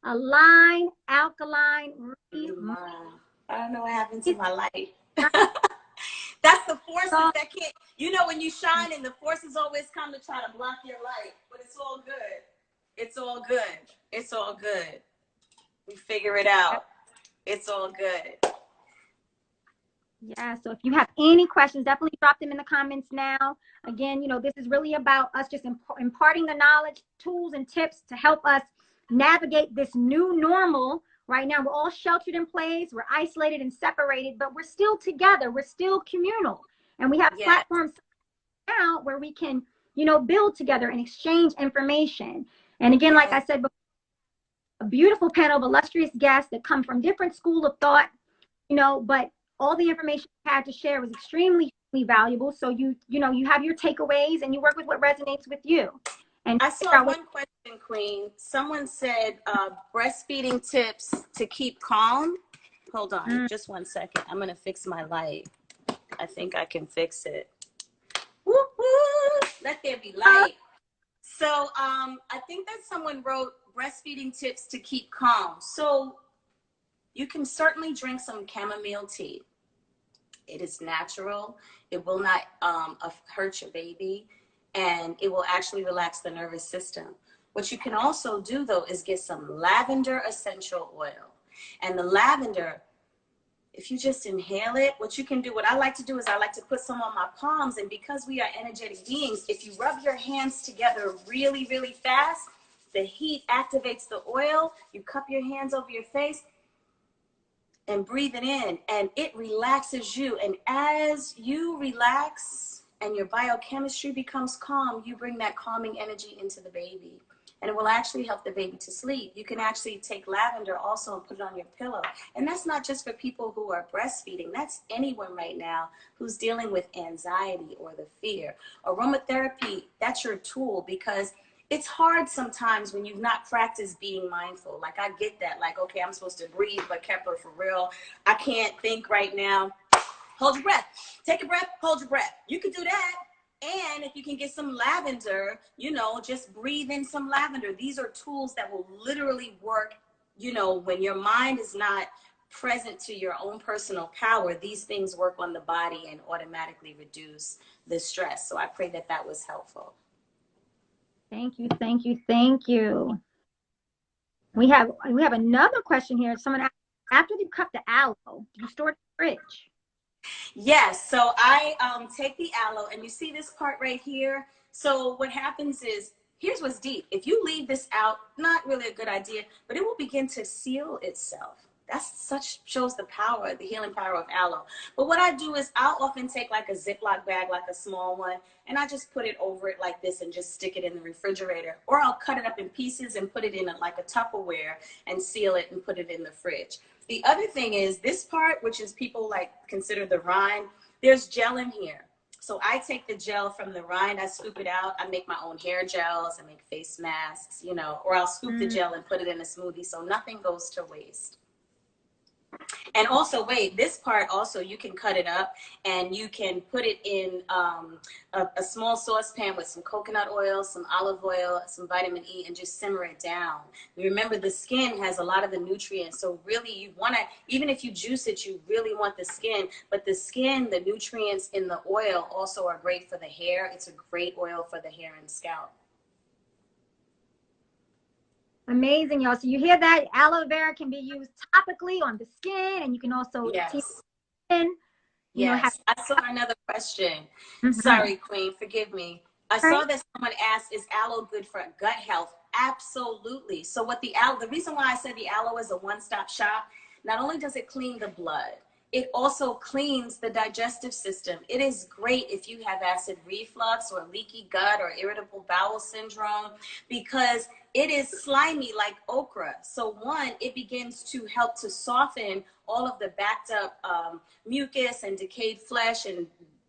Align, alkaline, remind. I don't know what happened to my light. That's the forces that can't, you know, when you shine and the forces always come to try to block your light, but it's all good. It's all good. It's all good. We figure it out. It's all good. Yeah, so if you have any questions, definitely drop them in the comments now. Again, you know, this is really about us just imparting the knowledge, tools, and tips to help us navigate this new normal. Right now, we're all sheltered in place, we're isolated and separated, but we're still together, we're still communal. And we have platforms now where we can, you know, build together and exchange information. And again, like I said before, a beautiful panel of illustrious guests that come from different schools of thought, you know, but all the information you had to share was extremely valuable. So you know, you have your takeaways and you work with what resonates with you. And I saw one question, Queen. Someone said breastfeeding tips to keep calm. Hold on, just 1 second. I'm gonna fix my light. I think I can fix it. Woo woo! Let there be light. So I think that someone wrote breastfeeding tips to keep calm. So you can certainly drink some chamomile tea. It is natural. It will not hurt your baby, and it will actually relax the nervous system. What you can also do, though, is get some lavender essential oil. And the lavender, if you just inhale it, what you can do, what I like to do is I like to put some on my palms, and because we are energetic beings, if you rub your hands together really, really fast, the heat activates the oil, you cup your hands over your face, and breathe it in, and it relaxes you. And as you relax and your biochemistry becomes calm, you bring that calming energy into the baby, and it will actually help the baby to sleep. You can actually take lavender also and put it on your pillow. And that's not just for people who are breastfeeding. That's anyone right now who's dealing with anxiety or the fear. Aromatherapy, that's your tool, because it's hard sometimes when you've not practiced being mindful. Like, I get that. Like, okay, I'm supposed to breathe, but Kheperah, for real, I can't think right now. Hold your breath. Take a breath, hold your breath. You can do that. And if you can get some lavender, you know, just breathe in some lavender. These are tools that will literally work, you know, when your mind is not present to your own personal power. These things work on the body and automatically reduce the stress. So I pray that that was helpful. Thank you, thank you, thank you. We have another question here. Someone asked, after you cut the aloe, do you store it in the fridge? Yes, so I take the aloe, and you see this part right here. So what happens is, here's what's deep. If you leave this out, not really a good idea, but it will begin to seal itself. Shows the power, the healing power of aloe. But what I do is I'll often take like a Ziploc bag, like a small one, and I just put it over it like this and just stick it in the refrigerator. Or I'll cut it up in pieces and put it in like a Tupperware and seal it and put it in the fridge. The other thing is this part, which is people like consider the rind, there's gel in here. So I take the gel from the rind, I scoop it out, I make my own hair gels, I make face masks, you know, or I'll scoop the gel and put it in a smoothie so nothing goes to waste. And also, wait, this part also, you can cut it up and you can put it in a small saucepan with some coconut oil, some olive oil, some vitamin E, and just simmer it down. Remember, the skin has a lot of the nutrients. So really, you want to, even if you juice it, you really want the skin. But the skin, the nutrients in the oil also are great for the hair. It's a great oil for the hair and scalp. Amazing, y'all. So you hear that? Aloe vera can be used topically on the skin, and you can also skin. Yes. I saw another question. Sorry, Queen, forgive me. I saw that someone asked, is aloe good for gut health? Absolutely. So what the reason why I said the aloe is a one-stop shop, not only does it clean the blood, it also cleans the digestive system. It is great if you have acid reflux or leaky gut or irritable bowel syndrome, because it is slimy like okra. So one, it begins to help to soften all of the backed up mucus and decayed flesh and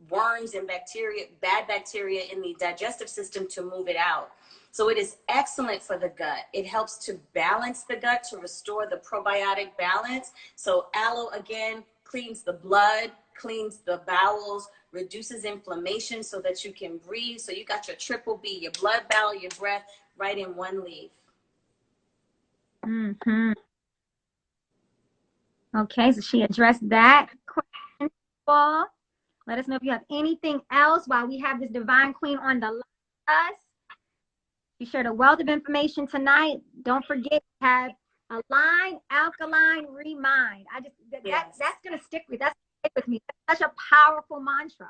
worms and bacteria, bad bacteria in the digestive system, to move it out. So it is excellent for the gut. It helps to balance the gut, to restore the probiotic balance. So aloe, again, cleans the blood, cleans the bowels, reduces inflammation so that you can breathe. So you got your triple B, your blood, bowel, your breath, right in one leaf. Okay, so she addressed that question. Let us know if you have anything else while we have this divine queen on the line with us. You shared a wealth of information tonight. Don't forget to have Align, Alkaline, Remind. That's gonna stick with me. That's such a powerful mantra.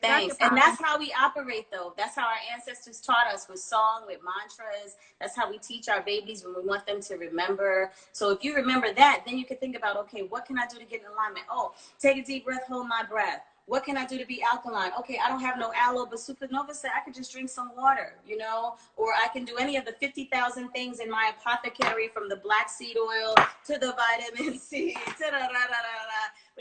Thanks. And that's how we operate, though. That's how our ancestors taught us, with song, with mantras. That's how we teach our babies when we want them to remember. So if you remember that, then you can think about, okay, what can I do to get in alignment? Oh, take a deep breath, hold my breath. What can I do to be alkaline? Okay, I don't have no aloe, but Supanova said I could just drink some water, you know, or I can do any of the 50,000 things in my apothecary, from the black seed oil to the vitamin C, but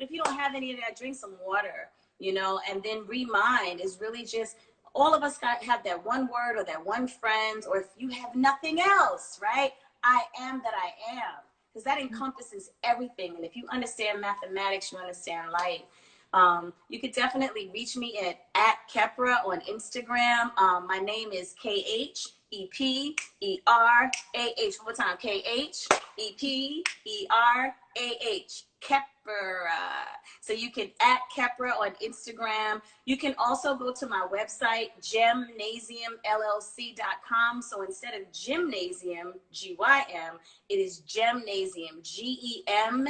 if you don't have any of that, drink some water, you know. And then Remind is really just, all of us have that one word or that one friend, or if you have nothing else, right? I am that I am, because that encompasses everything. And if you understand mathematics, you understand life. You could definitely reach me at Kheperah on Instagram. My name is Kheperah. One more time, Kheperah. Kheperah. So you can at Kheperah on Instagram. You can also go to my website, gymnasiumllc.com. So instead of gymnasium, GYM, it is Gymnasium, GEM,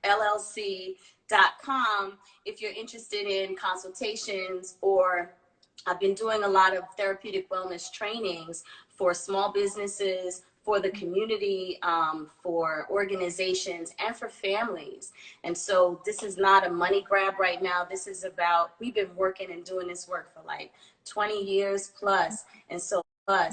LLC.com. If you're interested in consultations, or I've been doing a lot of therapeutic wellness trainings for small businesses, for the community, for organizations, and for families. And so this is not a money grab right now. This is about, we've been working and doing this work for like 20 years plus. And so I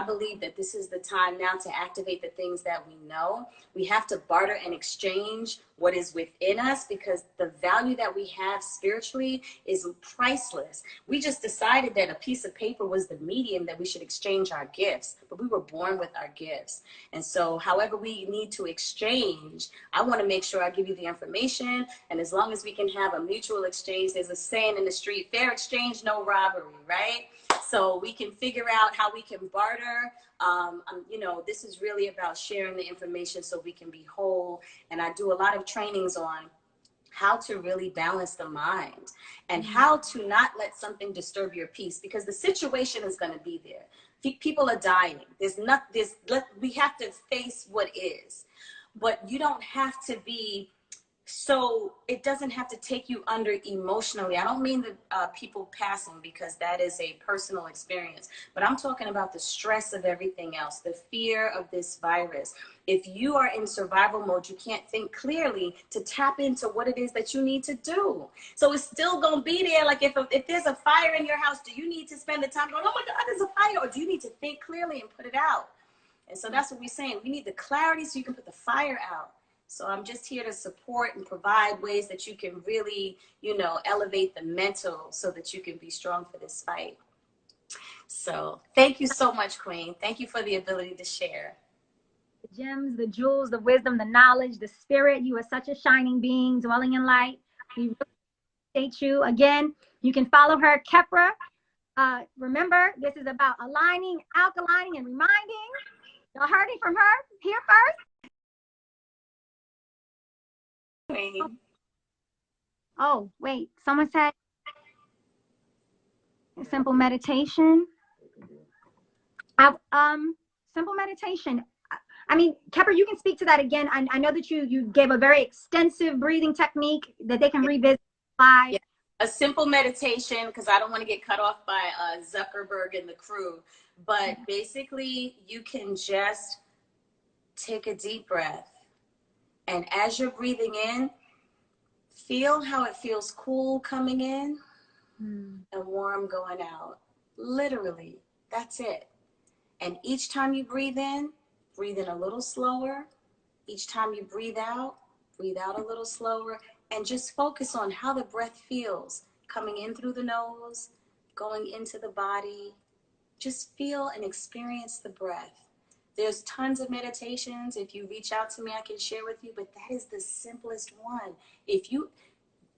believe that this is the time now to activate the things that we know. We have to barter and exchange what is within us, because the value that we have spiritually is priceless. We just decided that a piece of paper was the medium that we should exchange our gifts, but we were born with our gifts. And so however we need to exchange, I want to make sure I give you the information. And as long as we can have a mutual exchange, there's a saying in the street, fair exchange, no robbery, right? So we can figure out how we can barter. You know, this is really about sharing the information so we can be whole. And I do a lot of trainings on how to really balance the mind and how to not let something disturb your peace, because the situation is going to be there. People are dying. We have to face what is, but you don't have to be So it doesn't have to take you under emotionally. I don't mean the people passing, because that is a personal experience, but I'm talking about the stress of everything else, the fear of this virus. If you are in survival mode, you can't think clearly to tap into what it is that you need to do. So it's still going to be there. Like if there's a fire in your house, do you need to spend the time going, oh my God, there's a fire? Or do you need to think clearly and put it out? And so that's what we're saying. We need the clarity so you can put the fire out. So I'm just here to support and provide ways that you can really, you know, elevate the mental so that you can be strong for this fight. So thank you so much, Queen. Thank you for the ability to share. The gems, the jewels, the wisdom, the knowledge, the spirit. You are such a shining being, dwelling in light. We really appreciate you. Again, you can follow her, Kheperah. Remember, this is about aligning, alkalining, and reminding. Y'all heard it from her here first. Oh, wait. Someone said simple meditation. Simple meditation. I mean, Kheperah, you can speak to that again. I know that you gave a very extensive breathing technique that they can revisit live. Yeah. A simple meditation, because I don't want to get cut off by Zuckerberg and the crew. But basically, you can just take a deep breath. And as you're breathing in, feel how it feels cool coming in and warm going out. Literally, that's it. And each time you breathe in a little slower. Each time you breathe out a little slower. And just focus on how the breath feels coming in through the nose, going into the body. Just feel and experience the breath. There's tons of meditations. If you reach out to me, I can share with you, but that is the simplest one. If you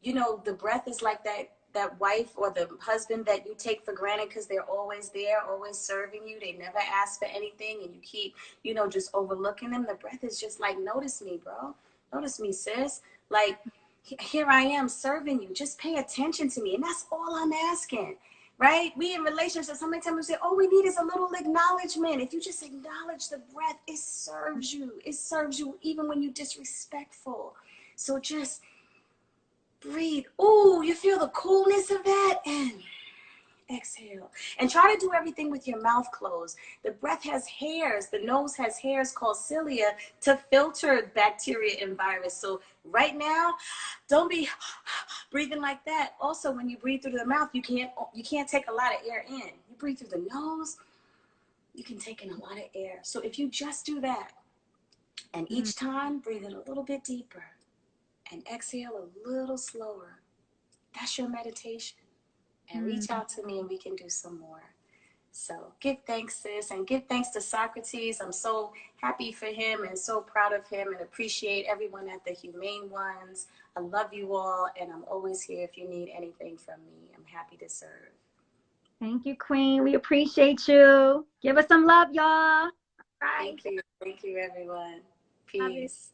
know, the breath is like that wife or the husband that you take for granted because they're always there, always serving you. They never ask for anything and you keep, you know, just overlooking them. The breath is just like, notice me, bro. Notice me, sis. Like, here I am serving you. Just pay attention to me. And that's all I'm asking. Right? We in relationships, how many times we say, all we need is a little acknowledgement. If you just acknowledge the breath, it serves you. It serves you even when you're disrespectful. So just breathe. Ooh, you feel the coolness of that? And exhale. And try to do everything with your mouth closed. The breath has hairs. The nose has hairs called cilia to filter bacteria and virus. So right now, don't be breathing like that. Also, when you breathe through the mouth, you can't take a lot of air in. You breathe through the nose, you can take in a lot of air. So if you just do that, and each time breathe in a little bit deeper and exhale a little slower, that's your meditation. And reach out to me and we can do some more. So give thanks, sis, and give thanks to Socrates. I'm so happy for him and so proud of him and appreciate everyone at the Humane Ones. I love you all, and I'm always here if you need anything from me. I'm happy to serve. Thank you, Queen. We appreciate you. Give us some love, y'all. All right. Thank you. Thank you, everyone. Peace.